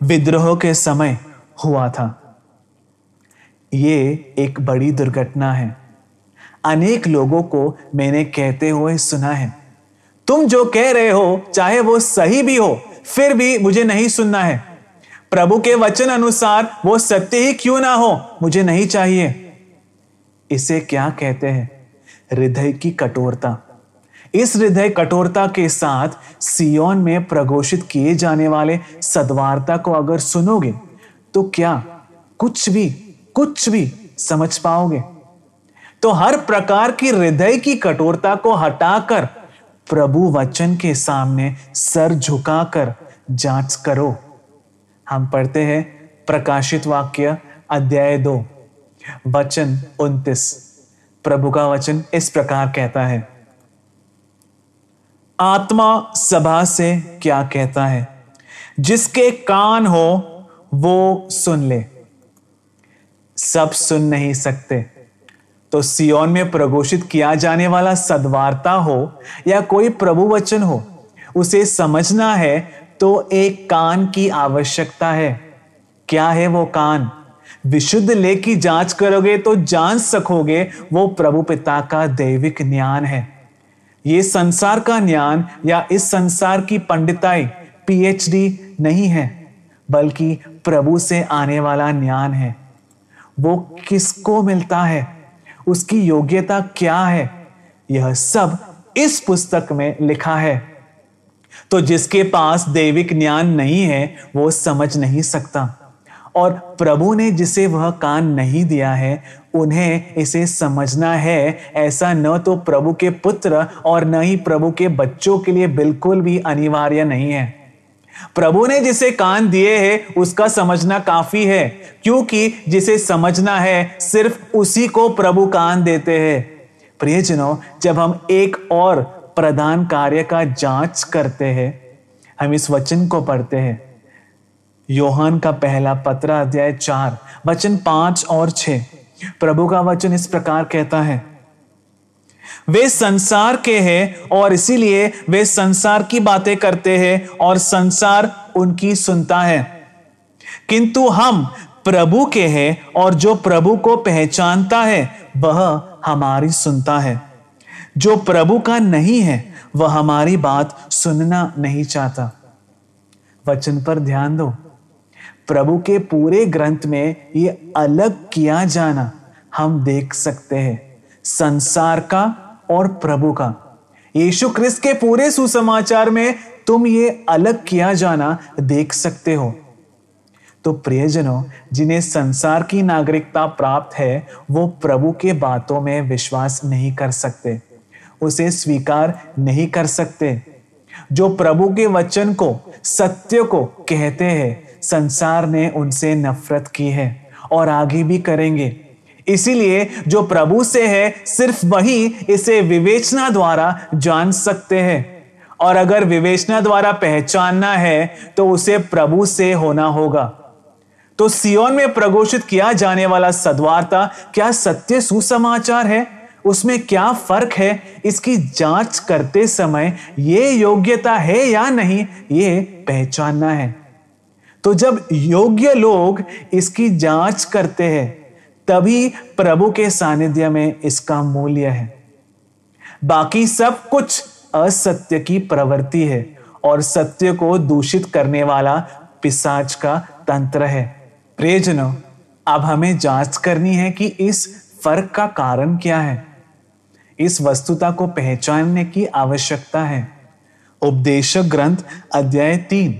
विद्रोह के समय हुआ था। ये एक बड़ी दुर्घटना है। अनेक लोगों को मैंने कहते हुए सुना है, तुम जो कह रहे हो चाहे वो सही भी हो, फिर भी मुझे नहीं सुनना है। प्रभु के वचन अनुसार वो सत्य ही क्यों ना हो, मुझे नहीं चाहिए। इसे क्या कहते हैं? हृदय की कठोरता। इस हृदय कठोरता के साथ सियोन में प्रघोषित किए जाने वाले सद्वार्ता को अगर सुनोगे तो क्या कुछ भी समझ पाओगे? तो हर प्रकार की हृदय की कठोरता को हटाकर प्रभु वचन के सामने सर झुकाकर जांच करो। हम पढ़ते हैं प्रकाशित वाक्य अध्याय 2 वचन 29। प्रभु का वचन इस प्रकार कहता है, आत्मा सभा से क्या कहता है, जिसके कान हो वो सुन ले। सब सुन नहीं सकते, तो सियोन में प्रघोषित किया जाने वाला सद्वार्ता हो या कोई प्रभु वचन हो, उसे समझना है तो एक कान की आवश्यकता है। क्या है वो कान? विशुद्ध लेख की जांच करोगे तो जान सकोगे वो प्रभु पिता का दैविक ज्ञान है। ये संसार का ज्ञान या इस संसार की पंडिताई पीएचडी नहीं है, बल्कि प्रभु से आने वाला ज्ञान है। वो किसको मिलता है, उसकी योग्यता क्या है, यह सब इस पुस्तक में लिखा है। तो जिसके पास दैविक ज्ञान नहीं है वो समझ नहीं सकता, और प्रभु ने जिसे वह कान नहीं दिया है उन्हें इसे समझना है। ऐसा न तो प्रभु के पुत्र और न ही प्रभु के बच्चों के लिए बिल्कुल भी अनिवार्य नहीं है। प्रभु ने जिसे कान दिए हैं उसका समझना काफी है, क्योंकि जिसे समझना है सिर्फ उसी को प्रभु कान देते हैं। प्रियजनों, जब हम एक और प्रधान कार्य का जांच करते हैं, हम इस वचन को पढ़ते हैं। यूहन्ना का पहला पत्र अध्याय 4 वचन 5 और 6। प्रभु का वचन इस प्रकार कहता है, वे संसार के हैं और इसीलिए वे संसार की बातें करते हैं और संसार उनकी सुनता है, किंतु हम प्रभु के हैं और जो प्रभु को पहचानता है वह हमारी सुनता है। जो प्रभु का नहीं है वह हमारी बात सुनना नहीं चाहता। वचन पर ध्यान दो। प्रभु के पूरे ग्रंथ में ये अलग किया जाना हम देख सकते हैं, संसार का और प्रभु का। यीशु ख्रिस्त के पूरे सुसमाचार में तुम ये अलग किया जाना देख सकते हो। तो प्रियजनों, जिन्हें संसार की नागरिकता प्राप्त है वो प्रभु के बातों में विश्वास नहीं कर सकते, उसे स्वीकार नहीं कर सकते। जो प्रभु के वचन को, सत्य को कहते हैं, संसार ने उनसे नफरत की है और आगे भी करेंगे। इसीलिए जो प्रभु से है सिर्फ वही इसे विवेचना द्वारा जान सकते हैं, और अगर विवेचना द्वारा पहचानना है तो उसे प्रभु से होना होगा। तो सियोन में प्रघोषित किया जाने वाला सद्वार्ता क्या सत्य सुसमाचार है? उसमें क्या फर्क है? इसकी जांच करते समय ये योग्यता है या नहीं, ये पहचानना है। तो जब योग्य लोग इसकी जांच करते हैं तभी प्रभु के सानिध्य में इसका मूल्य है। बाकी सब कुछ असत्य की प्रवृत्ति है और सत्य को दूषित करने वाला पिशाच का तंत्र है। प्रियजनों, अब हमें जांच करनी है कि इस फर्क का कारण क्या है। इस वस्तुता को पहचानने की आवश्यकता है। उपदेशक ग्रंथ अध्याय 3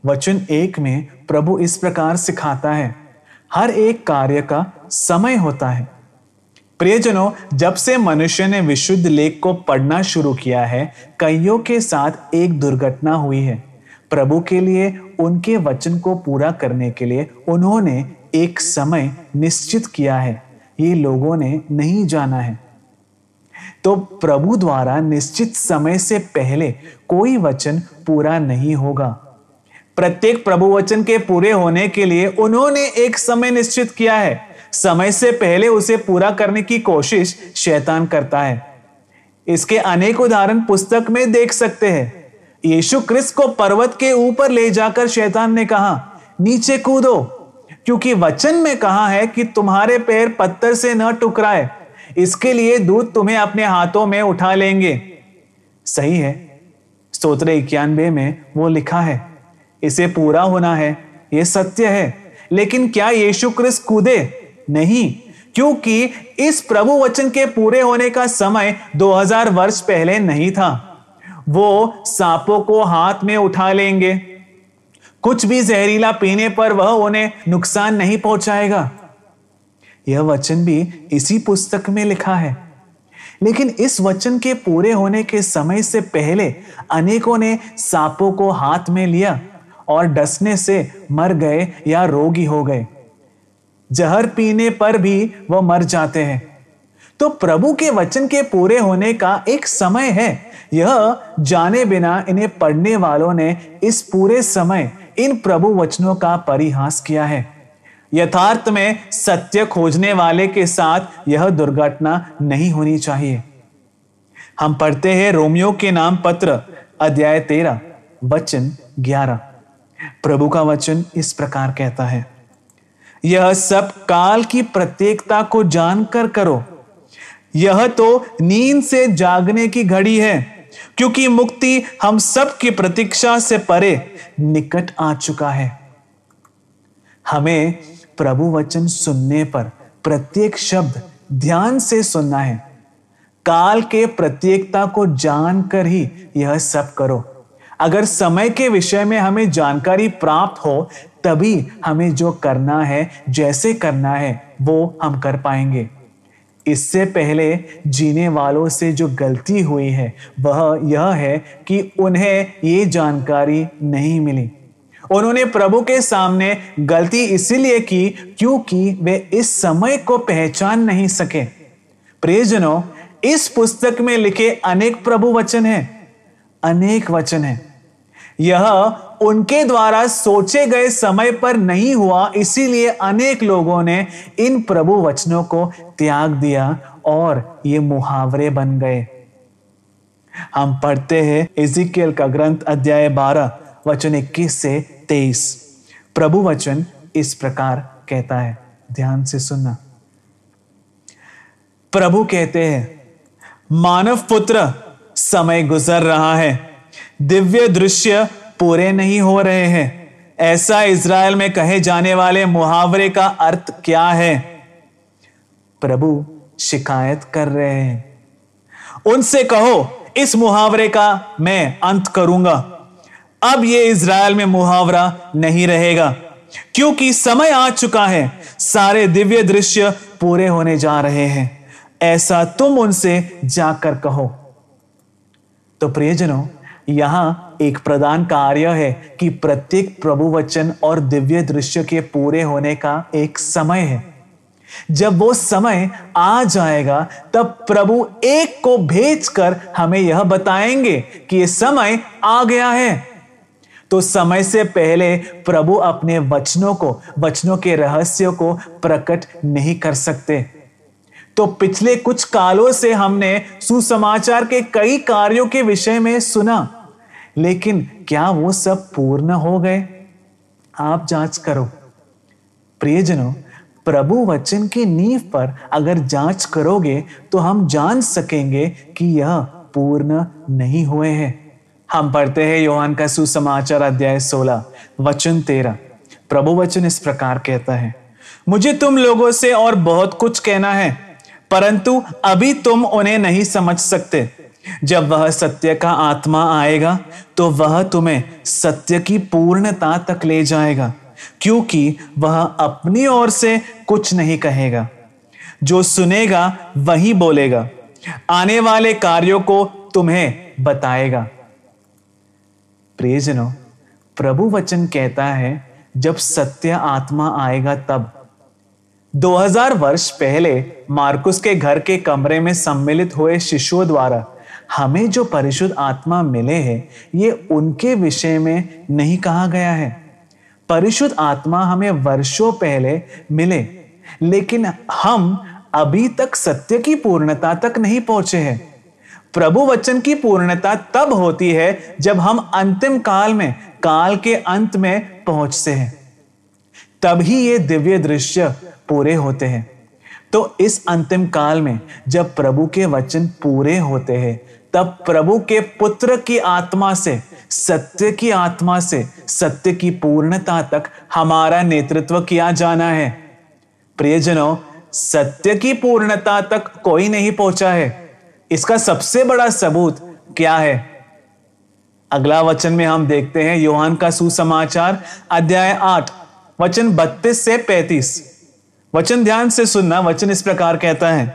वचन 1 में प्रभु इस प्रकार सिखाता है, हर एक कार्य का समय होता है। प्रियजनों, जब से मनुष्य ने विशुद्ध लेख को पढ़ना शुरू किया है, कईयों के साथ एक दुर्घटना हुई है। प्रभु के लिए उनके वचन को पूरा करने के लिए उन्होंने एक समय निश्चित किया है, ये लोगों ने नहीं जाना है। तो प्रभु द्वारा निश्चित समय से पहले कोई वचन पूरा नहीं होगा। प्रत्येक प्रभु वचन के पूरे होने के लिए उन्होंने एक समय निश्चित किया है। समय से पहले उसे पूरा करने की कोशिश शैतान करता है। इसके अनेक उदाहरण पुस्तक में देख सकते हैं। यीशु ख्रिस्त को पर्वत के ऊपर ले जाकर शैतान ने कहा, नीचे कूदो, क्योंकि वचन में कहा है कि तुम्हारे पैर पत्थर से न टकराए। इसके लिए दूत तुम्हें अपने हाथों में उठा लेंगे। सही है, स्तोत्र 91 में वो लिखा है। इसे पूरा होना है, यह सत्य है। लेकिन क्या यीशु ख्रिस्त कूदे? नहीं, क्योंकि इस प्रभु वचन के पूरे होने का समय 2000 वर्ष पहले नहीं था। वो सांपों को हाथ में उठा लेंगे। कुछ भी जहरीला पीने पर वह उन्हें नुकसान नहीं पहुंचाएगा। यह वचन भी इसी पुस्तक में लिखा है। लेकिन इस वचन के पूरे होने के समय से पहले अनेकों ने सांपों को हाथ में लिया और डसने से मर गए या रोगी हो गए। जहर पीने पर भी वह मर जाते हैं। तो प्रभु के वचन के पूरे होने का एक समय है। यह जाने बिना इन्हें पढ़ने वालों ने इस पूरे समय इन प्रभु वचनों का परिहास किया है। यथार्थ में सत्य खोजने वाले के साथ यह दुर्घटना नहीं होनी चाहिए। हम पढ़ते हैं रोमियो के नाम पत्र अध्याय 13 वचन 11। प्रभु का वचन इस प्रकार कहता है, यह सब काल की प्रत्येकता को जानकर करो। यह तो नींद से जागने की घड़ी है, क्योंकि मुक्ति हम सब की प्रतीक्षा से परे निकट आ चुका है। हमें प्रभु वचन सुनने पर प्रत्येक शब्द ध्यान से सुनना है। काल के प्रत्येकता को जानकर ही यह सब करो। अगर समय के विषय में हमें जानकारी प्राप्त हो, तभी हमें जो करना है, जैसे करना है, वो हम कर पाएंगे। इससे पहले जीने वालों से जो गलती हुई है वह यह है कि उन्हें ये जानकारी नहीं मिली। उन्होंने प्रभु के सामने गलती इसीलिए की क्योंकि वे इस समय को पहचान नहीं सके। प्रियजनों, इस पुस्तक में लिखे अनेक प्रभु वचन हैं, अनेक वचन हैं। यह उनके द्वारा सोचे गए समय पर नहीं हुआ, इसीलिए अनेक लोगों ने इन प्रभु वचनों को त्याग दिया और ये मुहावरे बन गए। हम पढ़ते हैं इज़िकियल का ग्रंथ अध्याय 12 वचन 21 से 23। प्रभु वचन इस प्रकार कहता है, ध्यान से सुनना। प्रभु कहते हैं, मानव पुत्र, समय गुजर रहा है, दिव्य दृश्य पूरे नहीं हो रहे हैं। ऐसा इज़राइल में कहे जाने वाले मुहावरे का अर्थ क्या है? प्रभु शिकायत कर रहे हैं। उनसे कहो, इस मुहावरे का मैं अंत करूंगा। अब ये इज़राइल में मुहावरा नहीं रहेगा, क्योंकि समय आ चुका है, सारे दिव्य दृश्य पूरे होने जा रहे हैं। ऐसा तुम उनसे जाकर कहो। तो प्रियजनों, यहां एक प्रधान कार्य है कि प्रत्येक प्रभु वचन और दिव्य दृश्य के पूरे होने का एक समय है। जब वो समय आ जाएगा, तब प्रभु एक को भेजकर हमें यह बताएंगे कि ये समय आ गया है। तो समय से पहले प्रभु अपने वचनों को, वचनों के रहस्यों को प्रकट नहीं कर सकते। तो पिछले कुछ कालों से हमने सुसमाचार के कई कार्यों के विषय में सुना, लेकिन क्या वो सब पूर्ण हो गए? आप जांच करो। प्रियजनों, प्रभु वचन की नींव पर अगर जांच करोगे तो हम जान सकेंगे कि यह पूर्ण नहीं हुए हैं। हम पढ़ते हैं यूहन्ना का सुसमाचार अध्याय 16 वचन 13। प्रभु वचन इस प्रकार कहता है, मुझे तुम लोगों से और बहुत कुछ कहना है, परंतु अभी तुम उन्हें नहीं समझ सकते। जब वह सत्य का आत्मा आएगा तो वह तुम्हें सत्य की पूर्णता तक ले जाएगा, क्योंकि वह अपनी ओर से कुछ नहीं कहेगा, जो सुनेगा वही बोलेगा, आने वाले कार्यों को तुम्हें बताएगा। प्रियजनों, प्रभु वचन कहता है जब सत्य आत्मा आएगा तब। 2000 वर्ष पहले मार्कुस के घर के कमरे में सम्मिलित हुए शिष्यों द्वारा हमें जो परिशुद्ध आत्मा मिले हैं, ये उनके विषय में नहीं कहा गया है। परिशुद्ध आत्मा हमें वर्षों पहले मिले, लेकिन हम अभी तक सत्य की पूर्णता तक नहीं पहुंचे हैं। प्रभु वचन की पूर्णता तब होती है जब हम अंतिम काल में, काल के अंत में पहुंचते हैं, तभी ये दिव्य दृश्य पूरे होते हैं। तो इस अंतिम काल में जब प्रभु के वचन पूरे होते हैं, तब प्रभु के पुत्र की आत्मा से, सत्य की आत्मा से सत्य की पूर्णता तक हमारा नेतृत्व किया जाना है। प्रियजनों, सत्य की पूर्णता तक कोई नहीं पहुंचा है। इसका सबसे बड़ा सबूत क्या है? अगला वचन में हम देखते हैं यूहन्ना का सुसमाचार अध्याय 8 वचन 32 से 35। वचन ध्यान से सुनना। वचन इस प्रकार कहता है,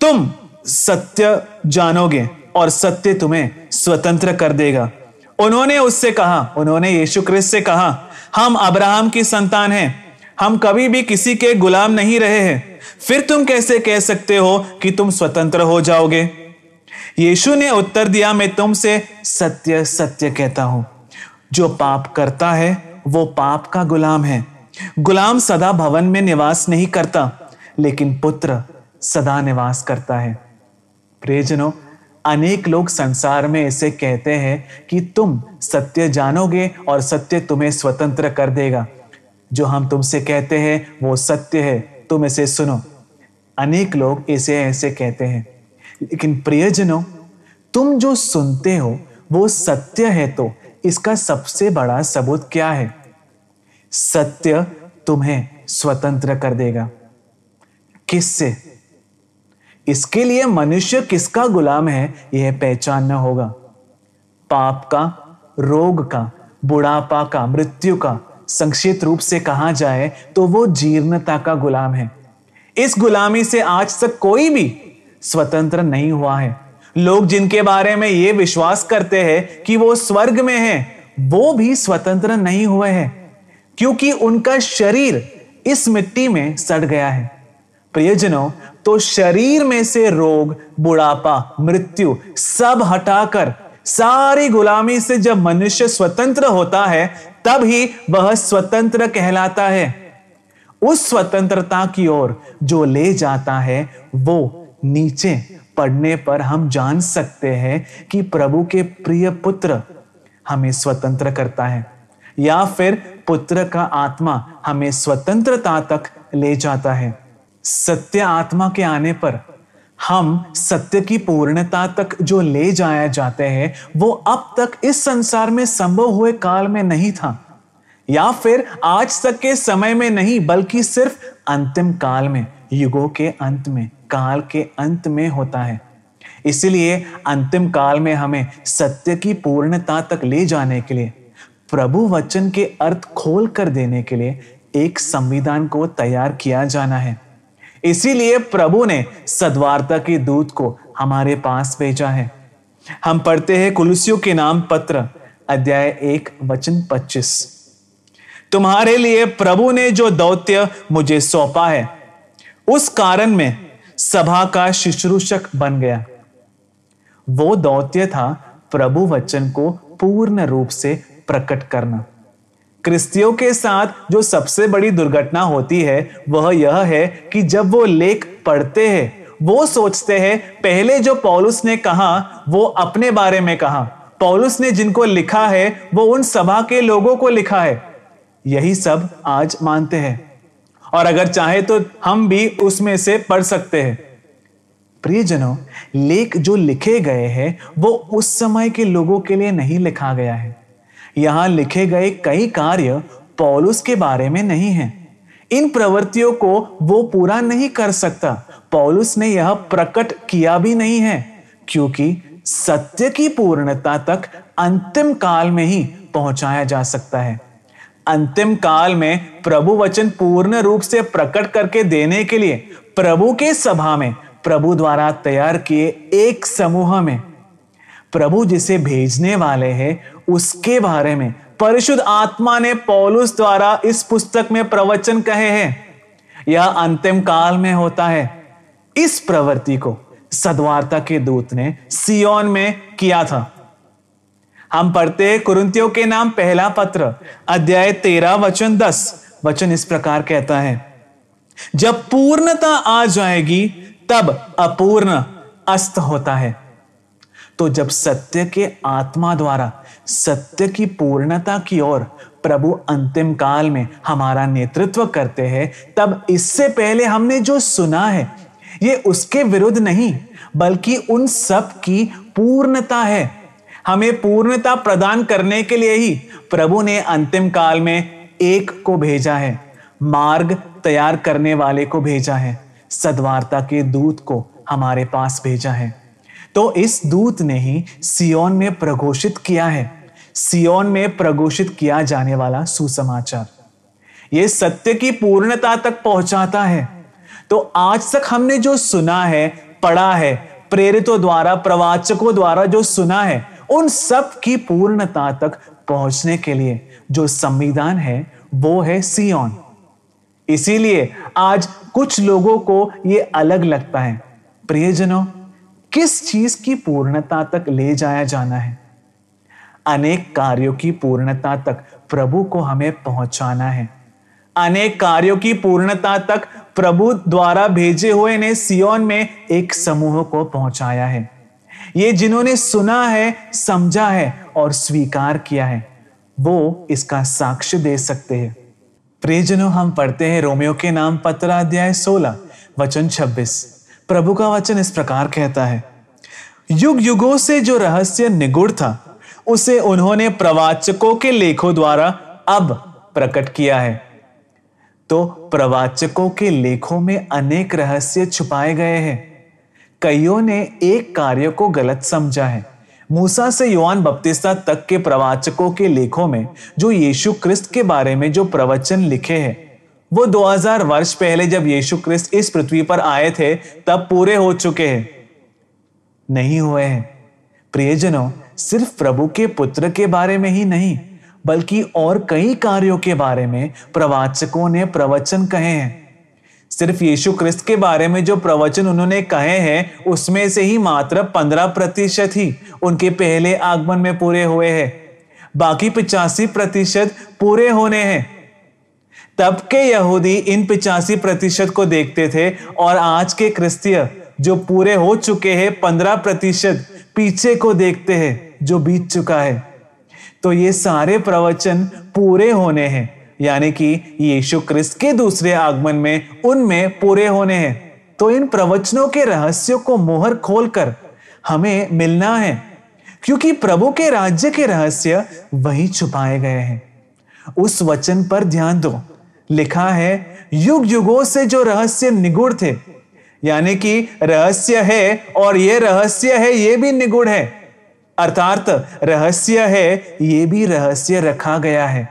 तुम सत्य जानोगे और सत्य तुम्हें स्वतंत्र कर देगा। उन्होंने उससे कहा, उन्होंने यीशु ख्रिस्त से कहा, हम अब्राहम की संतान हैं, हम कभी भी किसी के गुलाम नहीं रहे हैं, फिर तुम कैसे कह सकते हो कि तुम स्वतंत्र हो जाओगे? यीशु ने उत्तर दिया, मैं तुमसे सत्य सत्य कहता हूं, जो पाप करता है वो पाप का गुलाम है। गुलाम सदा भवन में निवास नहीं करता, लेकिन पुत्र सदा निवास करता है। प्रियजनों, अनेक लोग संसार में ऐसे कहते हैं कि तुम सत्य जानोगे और सत्य तुम्हें स्वतंत्र कर देगा। जो हम तुमसे कहते हैं वो सत्य है, तुम इसे सुनो। अनेक लोग इसे ऐसे कहते हैं, लेकिन प्रियजनों, तुम जो सुनते हो वो सत्य है, तो इसका सबसे बड़ा सबूत क्या है? सत्य तुम्हें स्वतंत्र कर देगा। किससे? इसके लिए मनुष्य किसका गुलाम है यह पहचानना होगा। पाप का, रोग का, बुढ़ापा का, मृत्यु का, संक्षिप्त रूप से कहा जाए तो वो जीर्णता का गुलाम है। इस गुलामी से आज तक कोई भी स्वतंत्र नहीं हुआ है। लोग जिनके बारे में ये विश्वास करते हैं कि वो स्वर्ग में हैं, वो भी स्वतंत्र नहीं हुए हैं, क्योंकि उनका शरीर इस मिट्टी में सड़ गया है। प्रियजनों, तो शरीर में से रोग, बुढ़ापा, मृत्यु सब हटाकर सारी गुलामी से जब मनुष्य स्वतंत्र होता है, तब ही वह स्वतंत्र कहलाता है। उस स्वतंत्रता की ओर जो ले जाता है, वो नीचे पढ़ने पर हम जान सकते हैं कि प्रभु के प्रिय पुत्र हमें स्वतंत्र करता है, या फिर पुत्र का आत्मा हमें स्वतंत्रता तक ले जाता है। सत्य आत्मा के आने पर हम सत्य की पूर्णता तक जो ले जाया जाते हैं, वो अब तक इस संसार में संभव हुए काल में नहीं था, या फिर आज तक के समय में नहीं, बल्कि सिर्फ अंतिम काल में, युगों के अंत में, काल के अंत में होता है। इसलिए अंतिम काल में हमें सत्य की पूर्णता तक ले जाने के लिए, प्रभु वचन के अर्थ खोल कर देने के लिए एक संविधान को तैयार किया जाना है। इसीलिए प्रभु ने सद्वार्ता के दूत को हमारे पास भेजा है। हम पढ़ते हैं कुलुस्सियों के नाम पत्र अध्याय 1 वचन 25। तुम्हारे लिए प्रभु ने जो दौत्य मुझे सौंपा है, उस कारण में सभा का शुश्रूषक बन गया। वो दौत्य था प्रभु वचन को पूर्ण रूप से प्रकट करना। क्रिस्तियों के साथ जो सबसे बड़ी दुर्घटना होती है वह यह है कि जब वो लेख पढ़ते हैं, वो सोचते हैं पहले जो पौलुस ने कहा वो अपने बारे में कहा, पौलुस ने जिनको लिखा है वो उन सभा के लोगों को लिखा है। यही सब आज मानते हैं, और अगर चाहे तो हम भी उसमें से पढ़ सकते हैं। प्रियजनों, लेख जो लिखे गए हैं वो उस समय के लोगों के लिए नहीं लिखा गया है। यहां लिखे गए कई कार्य पौलुस के बारे में नहीं हैं। इन प्रवृत्तियों को वो पूरा नहीं कर सकता। पौलुस ने यह प्रकट किया भी नहीं है, क्योंकि सत्य की पूर्णता तक अंतिम काल में ही पहुंचाया जा सकता है। अंतिम काल में प्रभु वचन पूर्ण रूप से प्रकट करके देने के लिए प्रभु के सभा में, प्रभु द्वारा तैयार किए एक समूह में, प्रभु जिसे भेजने वाले हैं उसके बारे में परिशुद्ध आत्मा ने पौलुस द्वारा इस पुस्तक में प्रवचन कहे हैं। यह अंतिम काल में होता है। इस प्रवृत्ति को सद्वार्ता के दूत ने सियोन में किया था। हम पढ़ते हैं कुरिन्थियों के नाम पहला पत्र अध्याय 13 वचन 10। वचन इस प्रकार कहता है, जब पूर्णता आ जाएगी तब अपूर्ण अस्त होता है। तो जब सत्य के आत्मा द्वारा सत्य की पूर्णता की ओर प्रभु अंतिम काल में हमारा नेतृत्व करते हैं, तब इससे पहले हमने जो सुना है ये उसके विरुद्ध नहीं, बल्कि उन सब की पूर्णता है। हमें पूर्णता प्रदान करने के लिए ही प्रभु ने अंतिम काल में एक को भेजा है, मार्ग तैयार करने वाले को भेजा है, सद्वार्ता के दूत को हमारे पास भेजा है। तो इस दूत ने ही सियोन में प्रघोषित किया है, सियोन में प्रघोषित किया जाने वाला सुसमाचार। यह सत्य की पूर्णता तक पहुंचाता है। तो आज तक हमने जो सुना है, पढ़ा है, प्रेरितों द्वारा, प्रवाचकों द्वारा जो सुना है, उन सब की पूर्णता तक पहुंचने के लिए जो संविधान है वो है सियोन। इसीलिए आज कुछ लोगों को यह अलग लगता है। प्रियजनों, किस चीज की पूर्णता तक ले जाया जाना है? अनेक कार्यों की पूर्णता तक प्रभु को हमें पहुंचाना है। अनेक कार्यों की पूर्णता तक प्रभु द्वारा भेजे हुए ने सियोन में एक समूह को पहुंचाया है। ये जिन्होंने सुना है, समझा है और स्वीकार किया है, वो इसका साक्ष्य दे सकते हैं। प्रियजनों, हम पढ़ते हैं रोमियो के नाम पत्र अध्याय 16 वचन 26। प्रभु का वचन इस प्रकार कहता है, युग युगों से जो रहस्य निगूढ़ था उसे उन्होंने प्रवाचकों के लेखों द्वारा अब प्रकट किया है। तो प्रवाचकों के लेखों में अनेक रहस्य छुपाए गए हैं। कईयों ने एक कार्य को गलत समझा है। मूसा से योहान बपतिस्ता तक के प्रवाचकों के लेखों में जो यीशु क्रिस्त के बारे में जो प्रवचन लिखे हैं, वो 2000 वर्ष पहले जब यीशु क्रिस्त इस पृथ्वी पर आए थे तब पूरे हो चुके हैं, नहीं हुए हैं। प्रियजनों, सिर्फ प्रभु के पुत्र के बारे में ही नहीं बल्कि और कई कार्यों के बारे में प्रवाचकों ने प्रवचन कहे हैं। सिर्फ यीशु क्रिस्त के बारे में जो प्रवचन उन्होंने कहे हैं उसमें से ही मात्र 15% ही उनके पहले आगमन में पूरे हुए हैं। बाकी 85% पूरे होने हैं। तब के यहूदी इन 85% को देखते थे और आज के क्रिस्तीय जो पूरे हो चुके हैं 15% पीछे को देखते हैं जो बीत चुका है। तो ये सारे प्रवचन पूरे होने हैं, यानी कि यीशु क्रिस्त के दूसरे आगमन में उनमें पूरे होने हैं। तो इन प्रवचनों के रहस्यों को मोहर खोलकर हमें मिलना है, क्योंकि प्रभु के राज्य के रहस्य वही छुपाए गए हैं। उस वचन पर ध्यान दो, लिखा है युग युगों से जो रहस्य निगूढ़ थे, यानी कि रहस्य है और ये रहस्य है ये भी निगूढ़ है, अर्थात रहस्य है ये भी रहस्य रखा गया है।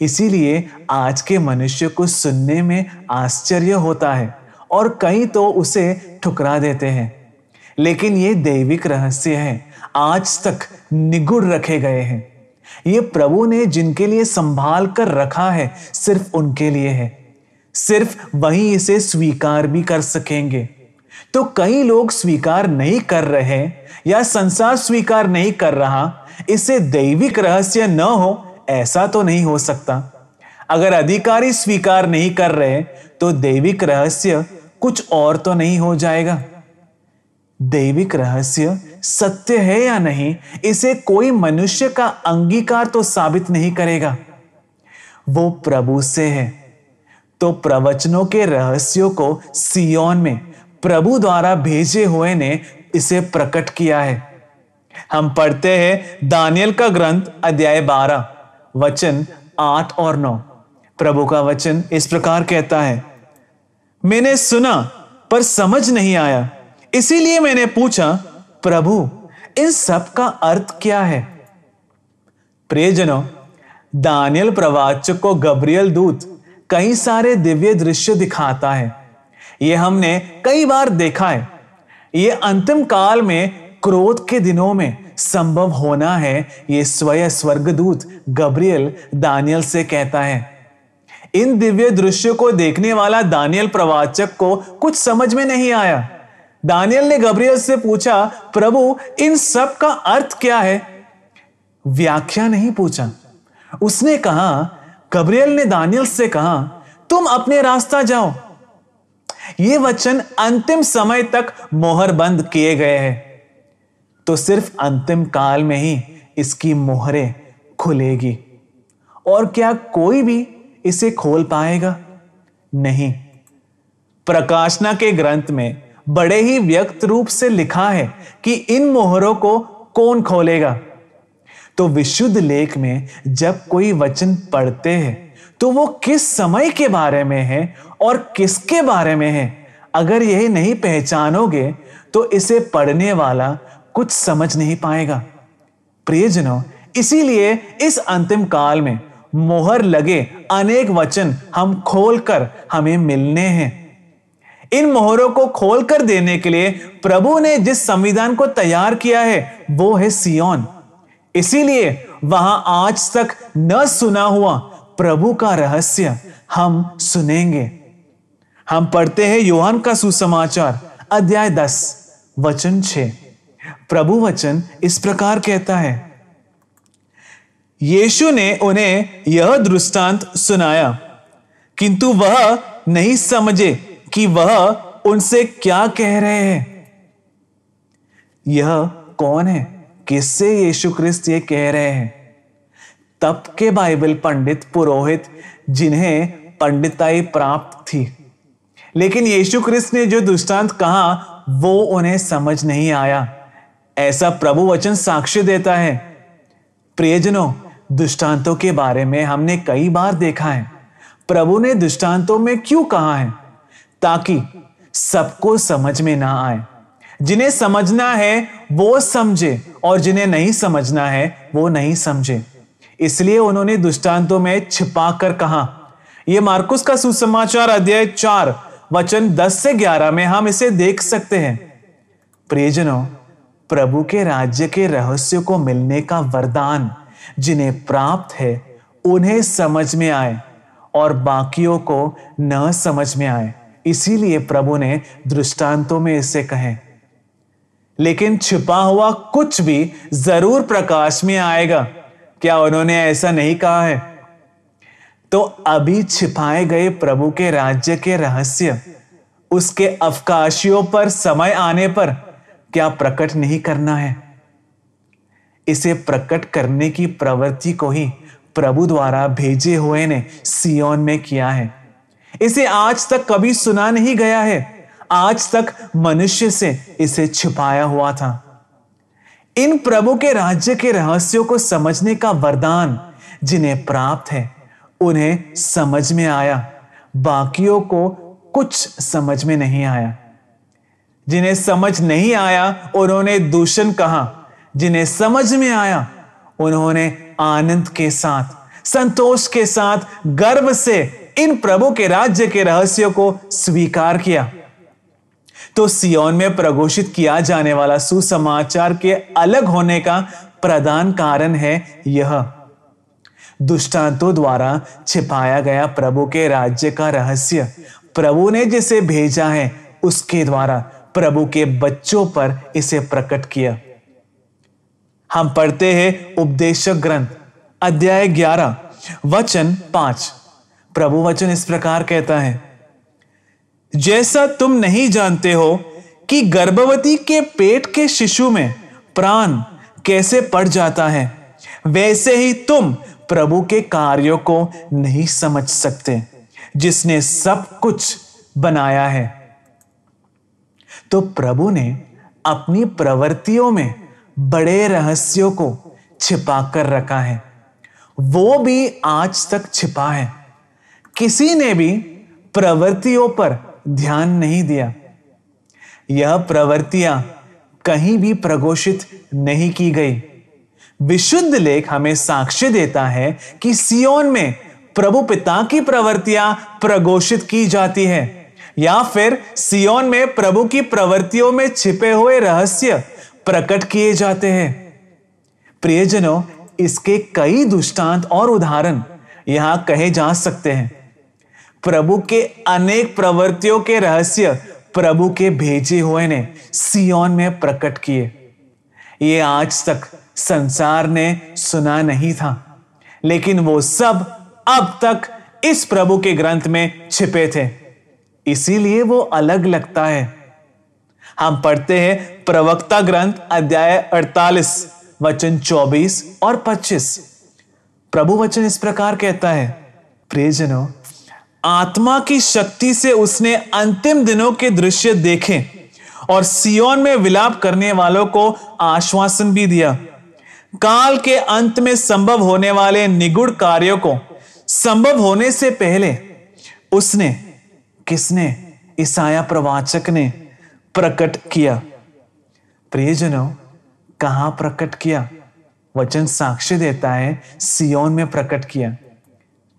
इसीलिए आज के मनुष्य को सुनने में आश्चर्य होता है और कई तो उसे ठुकरा देते हैं, लेकिन ये दैविक रहस्य है, आज तक निगूढ़ रखे गए हैं। ये प्रभु ने जिनके लिए संभाल कर रखा है सिर्फ उनके लिए है, सिर्फ वही इसे स्वीकार भी कर सकेंगे। तो कई लोग स्वीकार नहीं कर रहे या संसार स्वीकार नहीं कर रहा, इसे दैविक रहस्य न हो ऐसा तो नहीं हो सकता। अगर अधिकारी स्वीकार नहीं कर रहे तो दैविक रहस्य कुछ और तो नहीं हो जाएगा। दैविक रहस्य सत्य है या नहीं, इसे कोई मनुष्य का अंगीकार तो साबित नहीं करेगा, वो प्रभु से है। तो प्रवचनों के रहस्यों को सियोन में प्रभु द्वारा भेजे हुए ने इसे प्रकट किया है। हम पढ़ते हैं दानियल का ग्रंथ अध्याय 12 वचन 8 और 9। प्रभु का वचन इस प्रकार कहता है, मैंने सुना पर समझ नहीं आया, इसीलिए मैंने पूछा प्रभु इन सब का अर्थ क्या है। प्रियजनों, दानियल प्रवाचक को गब्रियल दूत कई सारे दिव्य दृश्य दिखाता है। यह हमने कई बार देखा है। यह अंतिम काल में क्रोध के दिनों में संभव होना है, यह स्वयं स्वर्गदूत गब्रियल दानियल से कहता है। इन दिव्य दृश्यों को देखने वाला दानियल प्रवाचक को कुछ समझ में नहीं आया। दानियल ने गब्रियल से पूछा, प्रभु इन सब का अर्थ क्या है? व्याख्या नहीं पूछा। उसने कहा, गब्रियल ने दानियल से कहा, तुम अपने रास्ता जाओ। ये वचन अंतिम समय तक मोहर बंद किए गए हैं, तो सिर्फ अंतिम काल में ही इसकी मोहरें खुलेगी। और क्या कोई भी इसे खोल पाएगा? नहीं। प्रकाशना के ग्रंथ में बड़े ही व्यक्त रूप से लिखा है कि इन मोहरों को कौन खोलेगा। तो विशुद्ध लेख में जब कोई वचन पढ़ते हैं तो वो किस समय के बारे में है और किसके बारे में है, अगर यही नहीं पहचानोगे तो इसे पढ़ने वाला कुछ समझ नहीं पाएगा। प्रियजनों, इसीलिए इस अंतिम काल में मोहर लगे अनेक वचन हम खोलकर हमें मिलने हैं। इन मोहरों को खोलकर देने के लिए प्रभु ने जिस संविधान को तैयार किया है वो है सियोन। इसीलिए वहां आज तक न सुना हुआ प्रभु का रहस्य हम सुनेंगे। हम पढ़ते हैं योहान का सुसमाचार अध्याय 10 वचन 6। प्रभु वचन इस प्रकार कहता है, यीशु ने उन्हें यह दृष्टांत सुनाया, किंतु वह नहीं समझे कि वह उनसे क्या कह रहे हैं। यह कौन है? किससे यीशु क्रिस्त ये कह रहे हैं? तब के बाइबल पंडित पुरोहित जिन्हें पंडिताई प्राप्त थी। लेकिन यीशु ख्रिस्त ने जो दृष्टांत कहा वो उन्हें समझ नहीं आया, ऐसा प्रभु वचन साक्ष्य देता है। प्रियजनों, दृष्टांतों के बारे में हमने कई बार देखा है। प्रभु ने दृष्टांतों में क्यों कहा है? ताकि सबको समझ में ना आए। जिन्हें समझना है वो समझे और जिन्हें नहीं समझना है वो नहीं समझे। इसलिए उन्होंने दृष्टांतों में छिपा कर कहा। यह मार्कुस का सुसमाचार अध्याय 4 वचन 10 से 11 में हम इसे देख सकते हैं। प्रियजनों, प्रभु के राज्य के रहस्य को मिलने का वरदान जिन्हें प्राप्त है उन्हें समझ में आए और बाकियों को न समझ में आए। इसीलिए प्रभु ने दृष्टांतों में इसे कहे। लेकिन छिपा हुआ कुछ भी जरूर प्रकाश में आएगा। क्या उन्होंने ऐसा नहीं कहा है? तो अभी छिपाए गए प्रभु के राज्य के रहस्य उसके अवकाशियों पर समय आने पर क्या प्रकट नहीं करना है? इसे प्रकट करने की प्रवृत्ति को ही प्रभु द्वारा भेजे हुए ने सियोन में किया है। इसे आज तक कभी सुना नहीं गया है। आज तक मनुष्य से इसे छिपाया हुआ था। इन प्रभु के राज्य के रहस्यों को समझने का वरदान जिन्हें प्राप्त है उन्हें समझ में आया, बाकियों को कुछ समझ में नहीं आया। जिन्हें समझ नहीं आया उन्होंने दूषण कहा, जिन्हें समझ में आया उन्होंने आनंद के साथ, संतोष के साथ, गर्व से इन प्रभु के राज्य के रहस्यों को स्वीकार किया। तो सियोन में प्रघोषित किया जाने वाला सुसमाचार के अलग होने का प्रधान कारण है यह दृष्टांतों द्वारा छिपाया गया प्रभु के राज्य का रहस्य प्रभु ने जिसे भेजा है उसके द्वारा प्रभु के बच्चों पर इसे प्रकट किया। हम पढ़ते हैं उपदेशक ग्रंथ अध्याय 11 वचन 5। प्रभु वचन इस प्रकार कहता है, जैसा तुम नहीं जानते हो कि गर्भवती के पेट के शिशु में प्राण कैसे पड़ जाता है, वैसे ही तुम प्रभु के कार्यों को नहीं समझ सकते जिसने सब कुछ बनाया है। तो प्रभु ने अपनी प्रवृत्तियों में बड़े रहस्यों को छिपा कर रखा है। वो भी आज तक छिपा है। किसी ने भी प्रवृत्तियों पर ध्यान नहीं दिया। यह प्रवृत्तियां कहीं भी प्रघोषित नहीं की गई। विशुद्ध लेख हमें साक्ष्य देता है कि सियोन में प्रभु पिता की प्रवृत्तियां प्रघोषित की जाती है, या फिर सियोन में प्रभु की प्रवृत्तियों में छिपे हुए रहस्य प्रकट किए जाते हैं। प्रियजनों, इसके कई दृष्टांत और उदाहरण यहां कहे जा सकते हैं। प्रभु के अनेक प्रवृत्तियों के रहस्य प्रभु के भेजे हुए ने सियोन में प्रकट किए। ये आज तक संसार ने सुना नहीं था, लेकिन वो सब अब तक इस प्रभु के ग्रंथ में छिपे थे। इसीलिए वो अलग लगता है। हम पढ़ते हैं प्रवक्ता ग्रंथ अध्याय 48 वचन 24 और 25। प्रभु वचन इस प्रकार कहता है, प्रियजनों, आत्मा की शक्ति से उसने अंतिम दिनों के दृश्य देखे और सियोन में विलाप करने वालों को आश्वासन भी दिया। काल के अंत में संभव होने वाले निगूढ़ कार्यों को संभव होने से पहले उसने, किसने? ईसाया प्रवाचक ने प्रकट किया। प्रियजनों, कहां प्रकट किया? वचन साक्ष्य देता है सियोन में प्रकट किया।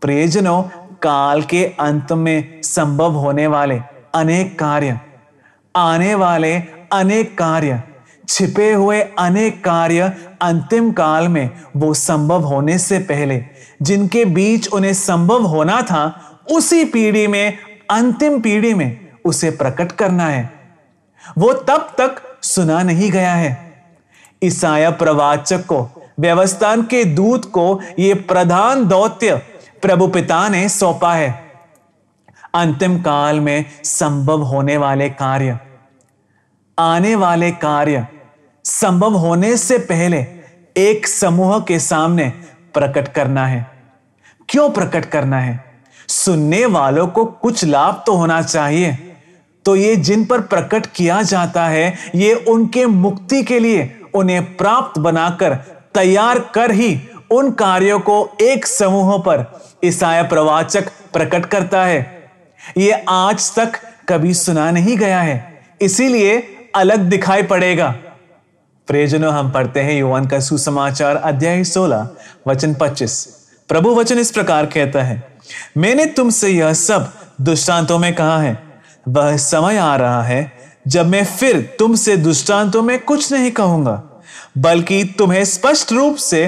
प्रियजनों, काल के अंत में संभव होने वाले अनेक कार्य, आने वाले अनेक कार्य, छिपे हुए अनेक कार्य अंतिम काल में वो संभव होने से पहले जिनके बीच उन्हें संभव होना था, उसी पीढ़ी में, अंतिम पीढ़ी में उसे प्रकट करना है। वो तब तक सुना नहीं गया है। ईसाया प्रवाचक को, व्यवस्थान के दूत को ये प्रधान दौत्य प्रभु पिता ने सौंपा है। अंतिम काल में संभव होने वाले कार्य, आने वाले कार्य संभव होने से पहले एक समूह के सामने प्रकट करना है। क्यों प्रकट करना है? सुनने वालों को कुछ लाभ तो होना चाहिए। तो ये जिन पर प्रकट किया जाता है, ये उनके मुक्ति के लिए उन्हें प्राप्त बनाकर तैयार कर ही उन कार्यों को एक समूह पर ईसाया प्रवाचक प्रकट करता है। ये आज तक कभी सुना नहीं गया है, इसीलिए अलग दिखाई पड़ेगा। प्रियजनों, हम पढ़ते हैं यूहन्ना का सुसमाचार अध्याय 16 वचन 25। प्रभु वचन इस प्रकार कहता है, मैंने तुमसे यह सब दृष्टांतों में कहा है। वह समय आ रहा है जब मैं फिर तुमसे दृष्टांतों में कुछ नहीं कहूंगा, बल्कि तुम्हें स्पष्ट रूप से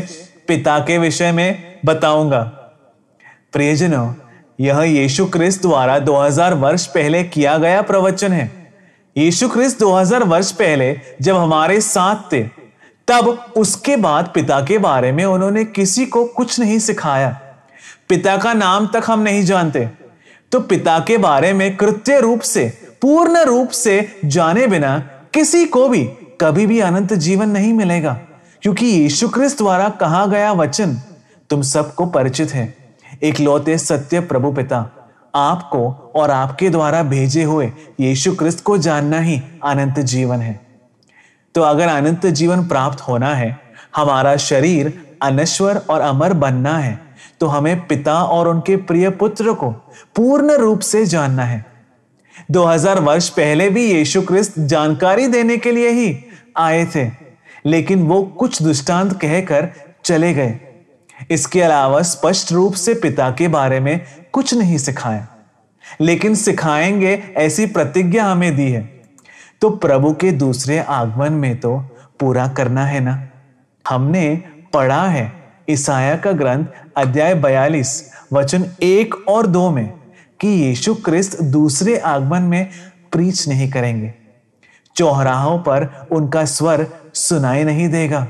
पिता के विषय में बताऊंगा। प्रियजनों, यह यीशु ख्रिस्त द्वारा 2000 वर्ष पहले किया गया प्रवचन है। यीशु ख्रिस्त 2000 वर्ष पहले जब हमारे साथ थे, तब उसके बाद पिता के बारे में उन्होंने किसी को कुछ नहीं सिखाया। पिता का नाम तक हम नहीं जानते। तो पिता के बारे में कृत्य रूप से, पूर्ण रूप से जाने बिना किसी को भी कभी भी अनंत जीवन नहीं मिलेगा, क्योंकि यीशु ख्रिस्त द्वारा कहा गया वचन तुम सबको परिचित है। इकलौते सत्य प्रभु पिता, आपको और आपके द्वारा भेजे हुए यीशु ख्रिस्त को जानना ही अनंत जीवन है। तो अगर अनंत जीवन प्राप्त होना है, हमारा शरीर अनश्वर और अमर बनना है, तो हमें पिता और उनके प्रिय पुत्र को पूर्ण रूप से जानना है। 2000 वर्ष पहले भी यीशु ख्रिस्त जानकारी देने के लिए ही आए थे, लेकिन वो कुछ दृष्टांत कहकर चले गए। इसके अलावा स्पष्ट रूप से पिता के बारे में कुछ नहीं सिखाया, लेकिन सिखाएंगे ऐसी प्रतिज्ञा हमें दी है। तो प्रभु के दूसरे आगमन में तो पूरा करना है ना। हमने पढ़ा है ईसाया का ग्रंथ अध्याय 42 वचन 1 और 2 में कि यीशु ख्रिस्त दूसरे आगमन में प्रीच नहीं करेंगे। चौराहों पर उनका स्वर सुनाई नहीं देगा,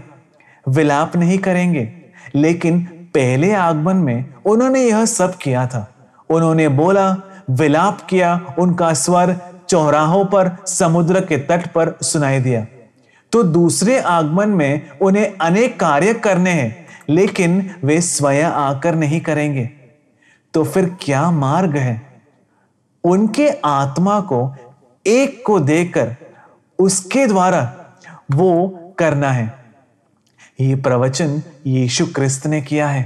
विलाप नहीं करेंगे। लेकिन पहले आगमन में उन्होंने यह सब किया था। उन्होंने बोला, विलाप किया, उनका स्वर चौराहों पर, समुद्र के तट पर सुनाई दिया। तो दूसरे आगमन में उन्हें अनेक कार्य करने हैं, लेकिन वे स्वयं आकर नहीं करेंगे। तो फिर क्या मार्ग है? उनके आत्मा को एक को देकर उसके द्वारा वो करना है। ये प्रवचन यीशु ख्रिस्त ने किया है।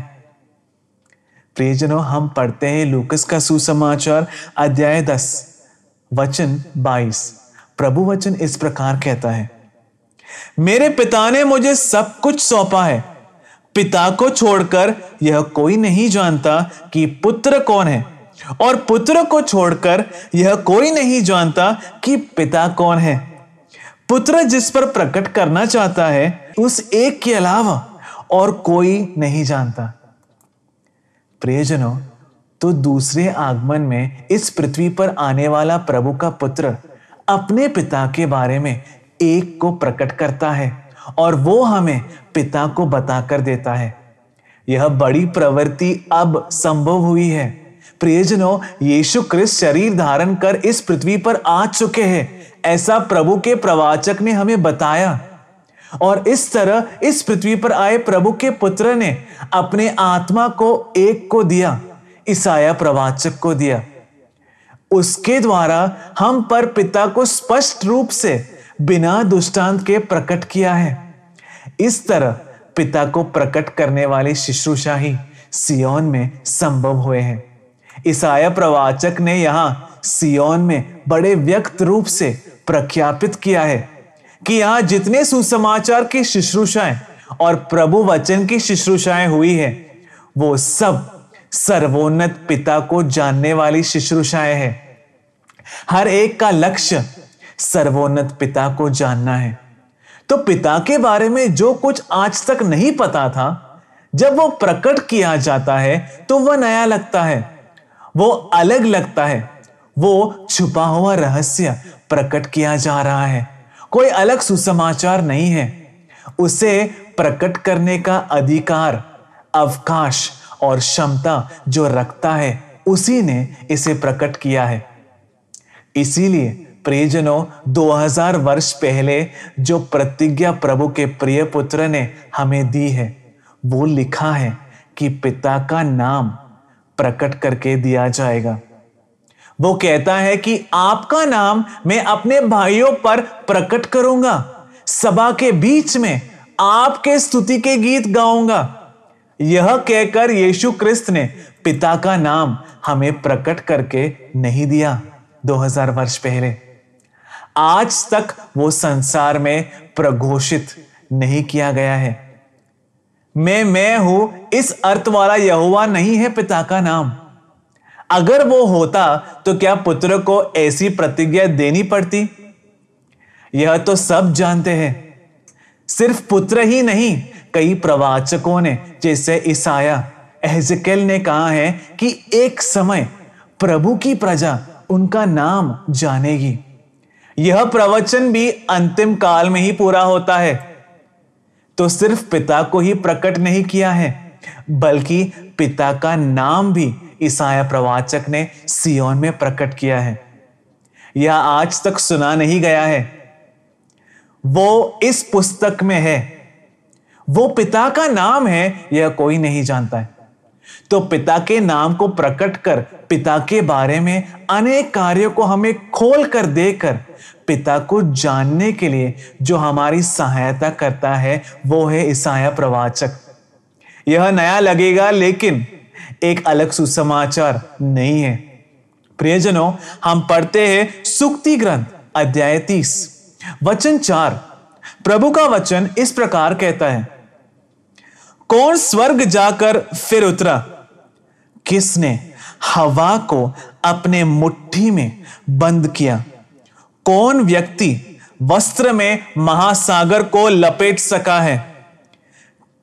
प्रियजनों, हम पढ़ते हैं लूकस का सुसमाचार अध्याय 10 वचन 22। प्रभु वचन इस प्रकार कहता है, मेरे पिता ने मुझे सब कुछ सौंपा है। पिता को छोड़कर यह कोई नहीं जानता कि पुत्र कौन है, और पुत्र को छोड़कर यह कोई नहीं जानता कि पिता कौन है। पुत्र जिस पर प्रकट करना चाहता है, उस एक के अलावा और कोई नहीं जानता। प्रियजनों, तो दूसरे आगमन में इस पृथ्वी पर आने वाला प्रभु का पुत्र अपने पिता के बारे में एक को प्रकट करता है, और वो हमें पिता को बताकर देता है। यह बड़ी प्रवृत्ति अब संभव हुई है। प्रियजनों, यीशु ख्रिस्त शरीर धारण कर इस पृथ्वी पर आ चुके हैं, ऐसा प्रभु के प्रवाचक ने हमें बताया। और इस तरह इस पृथ्वी पर आए प्रभु के पुत्र ने अपने आत्मा को एक को दिया, ईसाया प्रवाचक को दिया। उसके द्वारा हम पर पिता को स्पष्ट रूप से बिना दृष्टांत के प्रकट किया है। इस तरह पिता को प्रकट करने वाले शुश्रूषा ही सियोन में संभव हुए हैं। ईसाया प्रवाचक ने यहां सियोन में बड़े व्यक्त रूप से प्रख्यापित किया है कि यहां जितने सुसमाचार की शुश्रूषाएं और प्रभु वचन की शुश्रूषाएं हुई है, वो सब सर्वोन्नत पिता को जानने वाली शुश्रूषाएं हैं। हर एक का लक्ष्य सर्वोन्नत पिता को जानना है। तो पिता के बारे में जो कुछ आज तक नहीं पता था, जब वो प्रकट किया जाता है तो वह नया लगता है, वो अलग लगता है। वो छुपा हुआ रहस्य प्रकट किया जा रहा है। कोई अलग सुसमाचार नहीं है। उसे प्रकट करने का अधिकार, अवकाश और क्षमता जो रखता है, उसी ने इसे प्रकट किया है। इसीलिए प्रियजनों, 2000 वर्ष पहले जो प्रतिज्ञा प्रभु के प्रिय पुत्र ने हमें दी है, वो लिखा है कि पिता का नाम प्रकट करके दिया जाएगा। वो कहता है कि आपका नाम मैं अपने भाइयों पर प्रकट करूंगा, सभा के बीच में आपके स्तुति के गीत गाऊंगा। यह कहकर यीशु क्रिस्त ने पिता का नाम हमें प्रकट करके नहीं दिया 2000 वर्ष पहले। आज तक वो संसार में प्रघोषित नहीं किया गया है। मैं हूं इस अर्थ वाला यहोवा नहीं है पिता का नाम। अगर वो होता तो क्या पुत्र को ऐसी प्रतिज्ञा देनी पड़ती? यह तो सब जानते हैं। सिर्फ पुत्र ही नहीं, कई प्रवाचकों ने, जैसे ईसाया, एहजकेल ने कहा है कि एक समय प्रभु की प्रजा उनका नाम जानेगी। यह प्रवचन भी अंतिम काल में ही पूरा होता है। तो सिर्फ पिता को ही प्रकट नहीं किया है, बल्कि पिता का नाम भी ईसाया प्रवाचक ने सियोन में प्रकट किया है। यह आज तक सुना नहीं गया है, वो इस पुस्तक में है। वो पिता का नाम है, यह कोई नहीं जानता है। तो पिता के नाम को प्रकट कर पिता के बारे में अनेक कार्यों को हमें खोल कर देकर पिता को जानने के लिए जो हमारी सहायता करता है, वो है ईसाया प्रवाचक। यह नया लगेगा, लेकिन एक अलग सुसमाचार नहीं है। प्रियजनों, हम पढ़ते हैं सुक्ति ग्रंथ अध्याय 30 वचन 4। प्रभु का वचन इस प्रकार कहता है, कौन स्वर्ग जाकर फिर उतरा? किसने हवा को अपने मुट्ठी में बंद किया? कौन व्यक्ति वस्त्र में महासागर को लपेट सका है?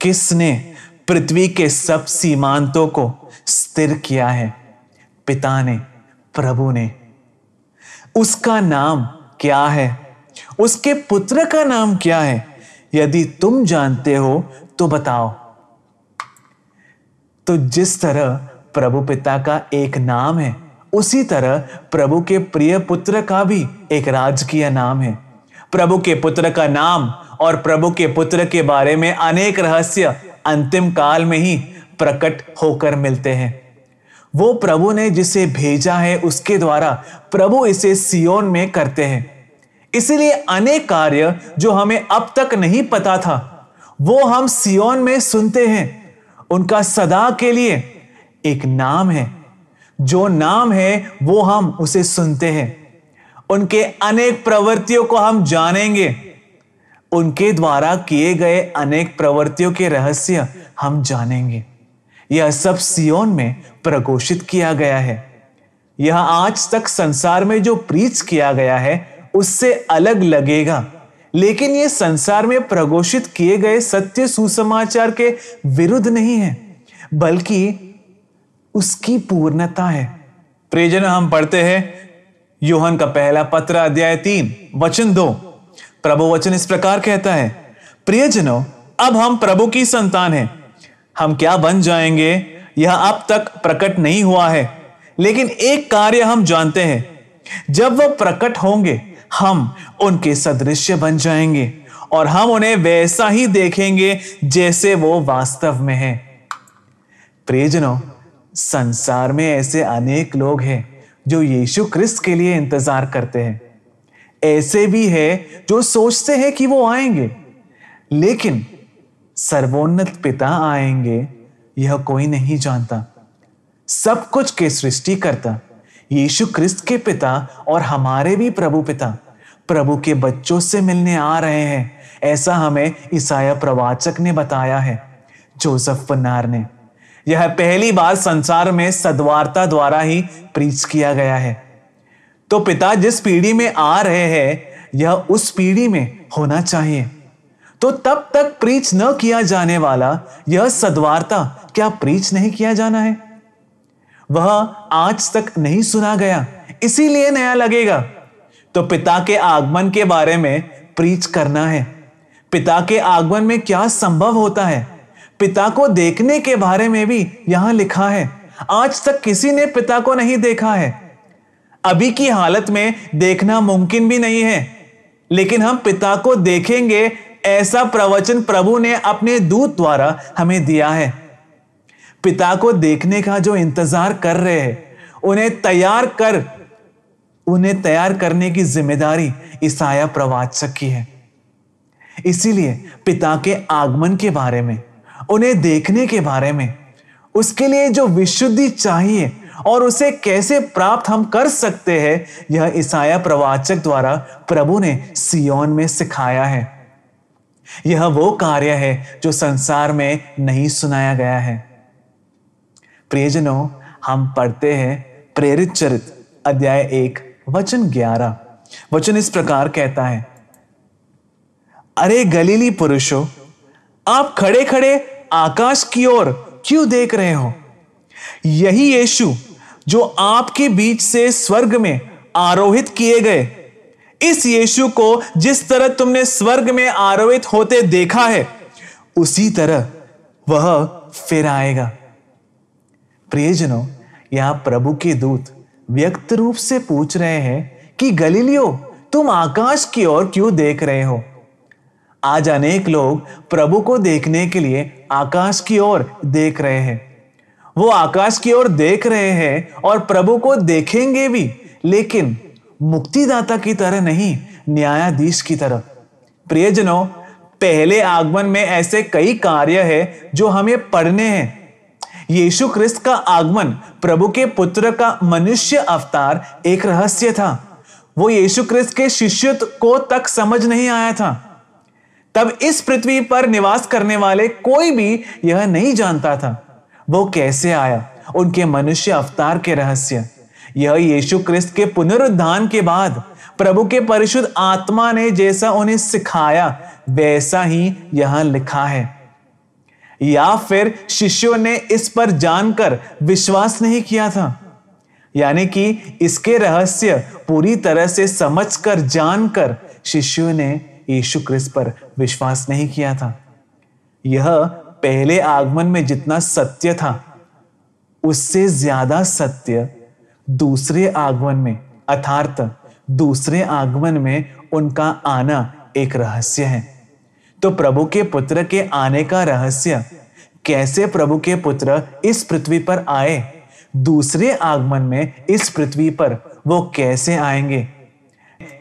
किसने पृथ्वी के सब सीमांतों को स्थिर किया है? पिता ने, प्रभु ने। उसका नाम क्या है? उसके पुत्र का नाम क्या है? यदि तुम जानते हो तो बताओ। तो जिस तरह प्रभु पिता का एक नाम है, उसी तरह प्रभु के प्रिय पुत्र का भी एक राजकीय नाम है। प्रभु के पुत्र का नाम और प्रभु के पुत्र के बारे में अनेक रहस्य अंतिम काल में ही प्रकट होकर मिलते हैं। वो प्रभु ने जिसे भेजा है, उसके द्वारा प्रभु इसे सियोन में करते हैं। इसीलिए अनेक कार्य जो हमें अब तक नहीं पता था, वो हम सियोन में सुनते हैं। उनका सदा के लिए एक नाम है। जो नाम है वो हम उसे सुनते हैं। उनके अनेक प्रवृत्तियों को हम जानेंगे। उनके द्वारा किए गए अनेक प्रवृत्तियों के रहस्य हम जानेंगे। यह सब सियोन में प्रघोषित किया गया है। यह आज तक संसार में जो प्रीच किया गया है उससे अलग लगेगा, लेकिन यह संसार में प्रघोषित किए गए सत्य सुसमाचार के विरुद्ध नहीं है, बल्कि उसकी पूर्णता है। प्रियजन, हम पढ़ते हैं यूहन्ना का पहला पत्र अध्याय 3 वचन 2। प्रभु वचन इस प्रकार कहता है, प्रियजनों, अब हम प्रभु की संतान हैं। हम क्या बन जाएंगे यह अब तक प्रकट नहीं हुआ है, लेकिन एक कार्य हम जानते हैं, जब वह प्रकट होंगे हम उनके सदृश्य बन जाएंगे और हम उन्हें वैसा ही देखेंगे जैसे वो वास्तव में है। प्रियजनों, संसार में ऐसे अनेक लोग हैं जो यीशु क्रिस्त के लिए इंतजार करते हैं। ऐसे भी हैं जो सोचते हैं कि वो आएंगे, लेकिन सर्वोन्नत पिता आएंगे यह कोई नहीं जानता। सब कुछ के सृष्टिकर्ता यीशु क्रिस्त के पिता और हमारे भी प्रभु पिता प्रभु के बच्चों से मिलने आ रहे हैं, ऐसा हमें ईसाया प्रवाचक ने बताया है, जोसेफ पुन्नार ने। यह पहली बार संसार में सद्वार्ता द्वारा ही प्रीच किया गया है। तो पिता जिस पीढ़ी में आ रहे हैं, यह उस पीढ़ी में होना चाहिए। तो तब तक प्रीच न किया जाने वाला यह सद्वार्ता क्या प्रीच नहीं किया जाना है? वह आज तक नहीं सुना गया, इसीलिए नया लगेगा। तो पिता के आगमन के बारे में प्रीच करना है। पिता के आगमन में क्या संभव होता है, पिता को देखने के बारे में भी यहां लिखा है। आज तक किसी ने पिता को नहीं देखा है। अभी की हालत में देखना मुमकिन भी नहीं है, लेकिन हम पिता को देखेंगे, ऐसा प्रवचन प्रभु ने अपने दूत द्वारा हमें दिया है। पिता को देखने का जो इंतजार कर रहे हैं, उन्हें तैयार करने की जिम्मेदारी यशायाह प्रवाचक की है। इसीलिए पिता के आगमन के बारे में, उन्हें देखने के बारे में, उसके लिए जो विशुद्धि चाहिए और उसे कैसे प्राप्त हम कर सकते हैं, यह यशायाह प्रवाचक द्वारा प्रभु ने सिय्योन में सिखाया है। यह वो कार्य है जो संसार में नहीं सुनाया गया है। प्रियजनों, हम पढ़ते हैं प्रेरित चरित्र अध्याय 1 वचन 11। वचन इस प्रकार कहता है, अरे गलीली पुरुषों, आप खड़े खड़े आकाश की ओर क्यों देख रहे हो? यही यीशु जो आपके बीच से स्वर्ग में आरोहित किए गए, इस यीशु को जिस तरह तुमने स्वर्ग में आरोहित होते देखा है, उसी तरह वह फिर आएगा। प्रियजनों, यहां प्रभु के दूत व्यक्त रूप से पूछ रहे हैं कि गलीलियों, तुम आकाश की ओर क्यों देख रहे हो? आज अनेक लोग प्रभु को देखने के लिए आकाश की ओर देख रहे हैं। वो आकाश की ओर देख रहे हैं और प्रभु को देखेंगे भी, लेकिन मुक्तिदाता की तरह नहीं, न्यायाधीश की तरह। प्रियजनों, पहले आगमन में ऐसे कई कार्य हैं जो हमें पढ़ने हैं। यीशु ख्रिस्त का आगमन, प्रभु के पुत्र का मनुष्य अवतार एक रहस्य था। वो यीशु ख्रिस्त के शिष्यों को तक समझ नहीं आया था। तब इस पृथ्वी पर निवास करने वाले कोई भी यह नहीं जानता था वो कैसे आया, उनके मनुष्य अवतार के रहस्य। यह यीशु ख्रिस्त के पुनरुत्थान के बाद प्रभु के परिशुद्ध आत्मा ने जैसा उन्हें सिखाया, वैसा ही यहां लिखा है। या फिर शिष्यों ने इस पर जानकर विश्वास नहीं किया था, यानी कि इसके रहस्य पूरी तरह से समझकर, जानकर शिष्यों ने यीशु ख्रिस्त पर विश्वास नहीं किया था। यह पहले आगमन में जितना सत्य था, उससे ज्यादा सत्य दूसरे आगमन में, अर्थात दूसरे आगमन में उनका आना एक रहस्य है। तो प्रभु के पुत्र के आने का रहस्य, कैसे प्रभु के पुत्र इस पृथ्वी पर आए, दूसरे आगमन में इस पृथ्वी पर वो कैसे आएंगे,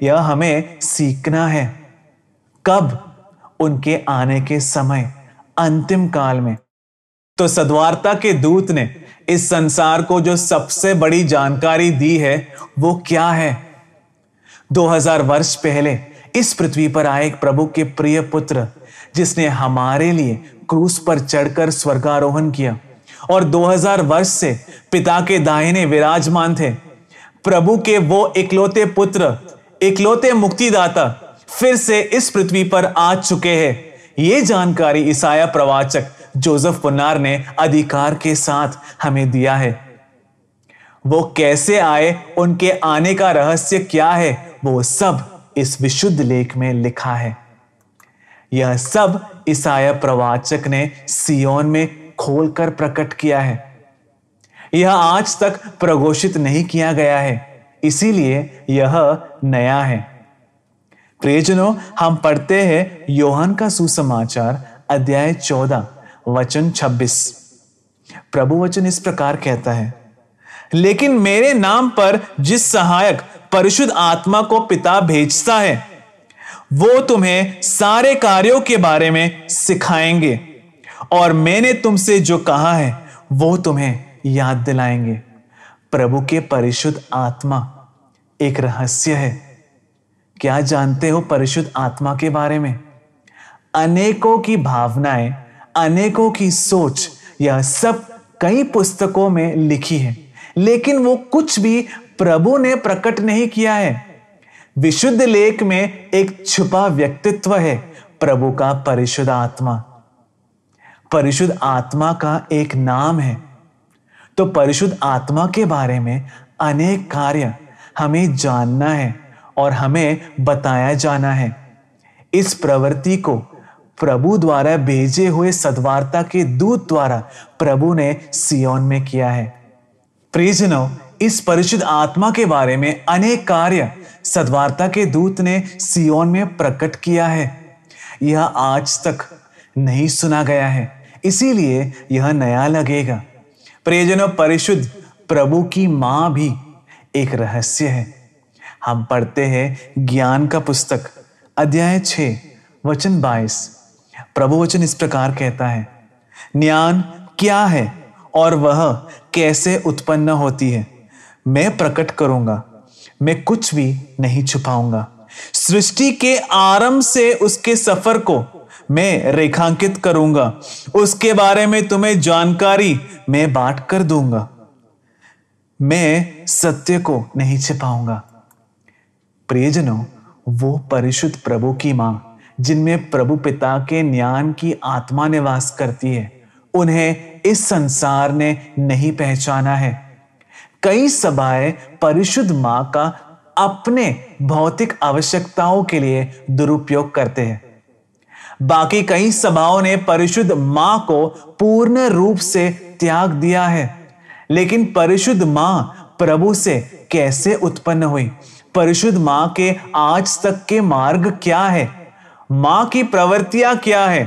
यह हमें सीखना है। कब? उनके आने के समय, अंतिम काल में। तो सद्वार्ता के दूत ने इस संसार को जो सबसे बड़ी जानकारी दी है, वो क्या है? 2000 वर्ष पहले इस पृथ्वी पर आए एक प्रभु के प्रिय पुत्र, जिसने हमारे लिए क्रूस पर चढ़कर स्वर्गारोहण किया और 2000 वर्ष से पिता के दाहिने विराजमान थे। प्रभु के वो इकलौते पुत्र, इकलौते मुक्तिदाता फिर से इस पृथ्वी पर आ चुके हैं। ये जानकारी यशायाह प्रवाचक जोसेफ पुन्नार ने अधिकार के साथ हमें दिया है। वो कैसे आए, उनके आने का रहस्य क्या है, वो सब इस विशुद्ध लेख में लिखा है। यह सब यशायाह प्रवाचक ने सिय्योन में खोलकर प्रकट किया है। यह आज तक प्रघोषित नहीं किया गया है, इसीलिए यह नया है। प्रियजनों, हम पढ़ते हैं योहान का सुसमाचार अध्याय 14 वचन 26। प्रभु वचन इस प्रकार कहता है, लेकिन मेरे नाम पर जिस सहायक परिशुद्ध आत्मा को पिता भेजता है, वो तुम्हें सारे कार्यों के बारे में सिखाएंगे और मैंने तुमसे जो कहा है वो तुम्हें याद दिलाएंगे। प्रभु के परिशुद्ध आत्मा एक रहस्य है। क्या जानते हो परिशुद्ध आत्मा के बारे में? अनेकों की भावनाएं, अनेकों की सोच, यह सब कई पुस्तकों में लिखी है, लेकिन वो कुछ भी प्रभु ने प्रकट नहीं किया है। विशुद्ध लेख में एक छुपा व्यक्तित्व है, प्रभु का परिशुद्ध आत्मा। परिशुद्ध आत्मा का एक नाम है। तो परिशुद्ध आत्मा के बारे में अनेक कार्य हमें जानना है और हमें बताया जाना है। इस प्रवृत्ति को प्रभु द्वारा भेजे हुए सद्वार्ता के दूत द्वारा प्रभु ने सिय्योन में किया है। प्रियजनों, इस परिशुद्ध आत्मा के बारे में अनेक कार्य सद्वार्ता के दूत ने सिय्योन में प्रकट किया है। यह आज तक नहीं सुना गया है, इसीलिए यह नया लगेगा। प्रियजनों, परिशुद्ध प्रभु की मां भी एक रहस्य है। हम पढ़ते हैं ज्ञान का पुस्तक अध्याय 6 वचन 22। प्रभु वचन इस प्रकार कहता है, ज्ञान क्या है और वह कैसे उत्पन्न होती है, मैं प्रकट करूंगा, मैं कुछ भी नहीं छुपाऊंगा। सृष्टि के आरंभ से उसके सफर को मैं रेखांकित करूंगा, उसके बारे में तुम्हें जानकारी मैं बांट कर दूंगा, मैं सत्य को नहीं छिपाऊंगा। प्रियजनों, वो परिशुद्ध प्रभु की मां जिनमें प्रभु पिता के ज्ञान की आत्मा निवास करती है, उन्हें इस संसार ने नहीं पहचाना है। कई सभाएं परिशुद्ध मां का अपने भौतिक आवश्यकताओं के लिए दुरुपयोग करते हैं। बाकी कई सभाओं ने परिशुद्ध मां को पूर्ण रूप से त्याग दिया है। लेकिन परिशुद्ध मां प्रभु से कैसे उत्पन्न हुई? परिशुद्ध मां के आज तक के मार्ग क्या है? मां की प्रवृत्तियां क्या है?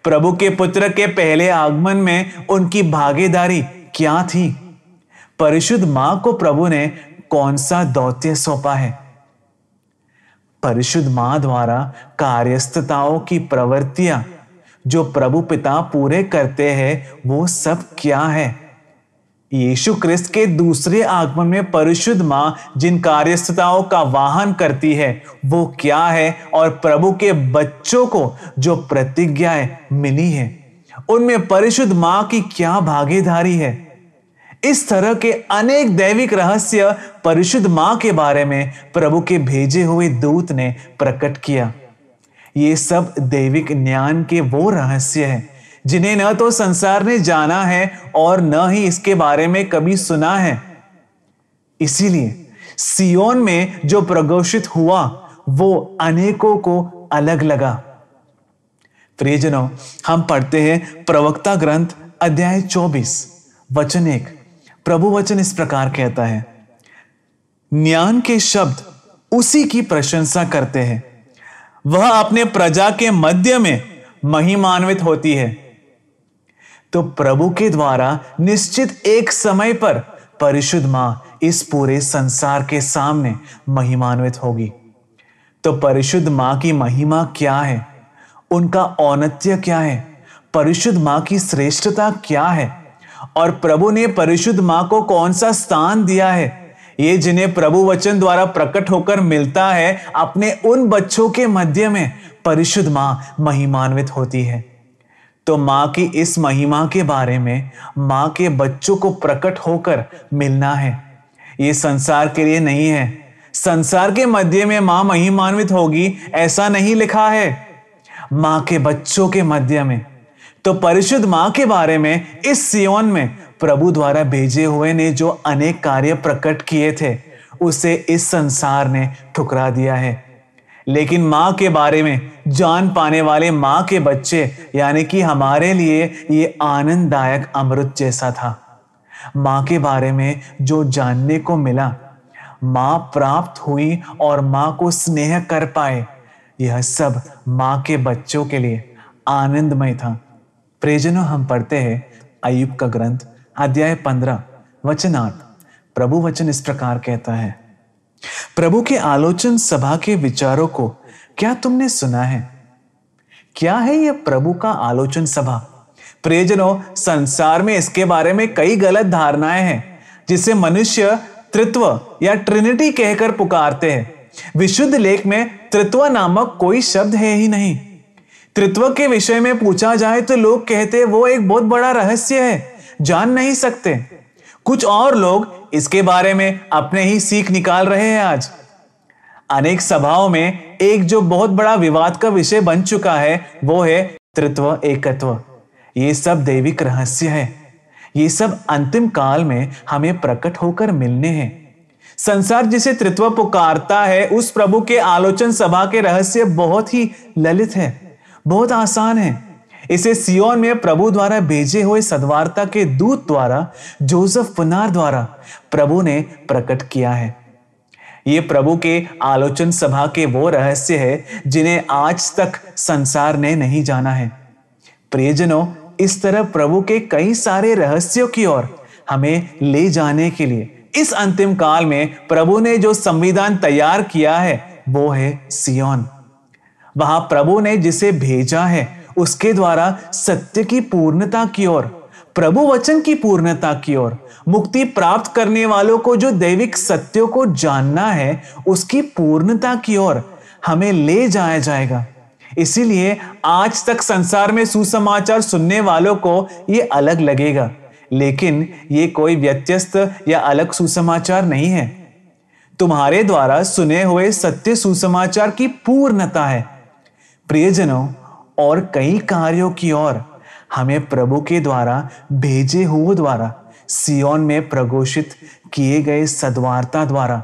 प्रभु के पुत्र के पहले आगमन में उनकी भागीदारी क्या थी? परिशुद्ध मां को प्रभु ने कौन सा दौत्य सौंपा है? परिशुद्ध मां द्वारा कार्यस्थताओं की प्रवृत्तियां जो प्रभु पिता पूरे करते हैं, वो सब क्या है? यीशु क्रिस्त के दूसरे आगमन में परिशुद्ध मां जिन कार्यस्थताओं का वाहन करती है, वो क्या है? और प्रभु के बच्चों को जो प्रतिज्ञाएं मिली है, उनमें परिशुद्ध मां की क्या भागीदारी है? इस तरह के अनेक दैविक रहस्य परिशुद्ध मां के बारे में प्रभु के भेजे हुए दूत ने प्रकट किया। ये सब दैविक ज्ञान के वो रहस्य हैं जिन्हें न तो संसार ने जाना है और न ही इसके बारे में कभी सुना है। इसीलिए सियोन में जो प्रघोषित हुआ वो अनेकों को अलग लगा। प्रियजनों, हम पढ़ते हैं प्रवक्ता ग्रंथ अध्याय 24 वचन 1। प्रभु वचन इस प्रकार कहता है, ज्ञान के शब्द उसी की प्रशंसा करते हैं, वह अपने प्रजा के मध्य में महिमान्वित होती है। तो प्रभु के द्वारा निश्चित एक समय पर परिशुद्ध मां इस पूरे संसार के सामने महिमान्वित होगी। तो परिशुद्ध मां की महिमा क्या है? उनका औन्नत्य क्या है? परिशुद्ध मां की श्रेष्ठता क्या है? और प्रभु ने परिशुद्ध मां को कौन सा स्थान दिया है? ये जिन्हें प्रभु वचन द्वारा प्रकट होकर मिलता है, अपने उन बच्चों के मध्य में परिशुद्ध मां महिमान्वित होती है। तो मां की इस महिमा के बारे में मां के बच्चों को प्रकट होकर मिलना है। ये संसार के लिए नहीं है। संसार के मध्य में मां महिमान्वित होगी ऐसा नहीं लिखा है, मां के बच्चों के मध्य में। तो परिशुद्ध मां के बारे में इस सियोन में प्रभु द्वारा भेजे हुए ने जो अनेक कार्य प्रकट किए थे, उसे इस संसार ने ठुकरा दिया है। लेकिन मां के बारे में जान पाने वाले मां के बच्चे यानी कि हमारे लिए ये आनंददायक अमृत जैसा था। मां के बारे में जो जानने को मिला, मां प्राप्त हुई और मां को स्नेह कर पाए, यह सब मां के बच्चों के लिए आनंदमय था। प्रियजनों, हम पढ़ते हैं अय्यूब का ग्रंथ अध्याय 15 वचन 8। प्रभु वचन इस प्रकार कहता है, प्रभु के आलोचन सभा के विचारों को क्या तुमने सुना है? क्या है यह प्रभु का आलोचन सभा? प्रियजनों, संसार में इसके बारे में कई गलत धारणाएं हैं जिसे मनुष्य त्रित्व या ट्रिनिटी कहकर पुकारते हैं। विशुद्ध लेख में त्रित्व नामक कोई शब्द है ही नहीं। त्रित्व के विषय में पूछा जाए तो लोग कहते वो एक बहुत बड़ा रहस्य है, जान नहीं सकते। कुछ और लोग इसके बारे में अपने ही सीख निकाल रहे हैं। आज अनेक सभाओं में एक जो बहुत बड़ा विवाद का विषय बन चुका है, वो है त्रित्व एकत्व। ये सब दैविक रहस्य है। ये सब अंतिम काल में हमें प्रकट होकर मिलने हैं। संसार जिसे त्रित्व पुकारता है, उस प्रभु के आलोचन सभा के रहस्य बहुत ही ललित है, बहुत आसान है। इसे सियोन में प्रभु द्वारा भेजे हुए सद्वार्ता के दूत द्वारा, जोसेफ पुनार द्वारा प्रभु ने प्रकट किया है। ये प्रभु के आलोचन सभा के वो रहस्य है जिन्हें आज तक संसार ने नहीं जाना है। प्रियजनों, इस तरह प्रभु के कई सारे रहस्यों की ओर हमें ले जाने के लिए इस अंतिम काल में प्रभु ने जो संविधान तैयार किया है वो है सिय्योन। वहां प्रभु ने जिसे भेजा है उसके द्वारा सत्य की पूर्णता की ओर, प्रभु वचन की पूर्णता की ओर, मुक्ति प्राप्त करने वालों को जो दैविक सत्यों को जानना है उसकी पूर्णता की ओर हमें ले जाया जाएगा। इसीलिए आज तक संसार में सुसमाचार सुनने वालों को यह अलग लगेगा, लेकिन यह कोई व्यत्यस्त या अलग सुसमाचार नहीं है। तुम्हारे द्वारा सुने हुए सत्य सुसमाचार की पूर्णता है। प्रियजनों, और कई कार्यों की ओर हमें प्रभु के द्वारा भेजे हुए द्वारा सिय्योन में प्रघोषित किए गए सद्वार्ता द्वारा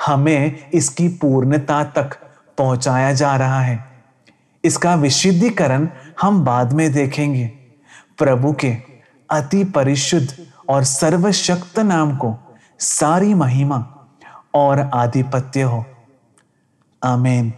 हमें इसकी पूर्णता तक पहुंचाया जा रहा है। इसका विशुद्धीकरण हम बाद में देखेंगे। प्रभु के अति परिशुद्ध और सर्वशक्त नाम को सारी महिमा और आधिपत्य हो। आमीन।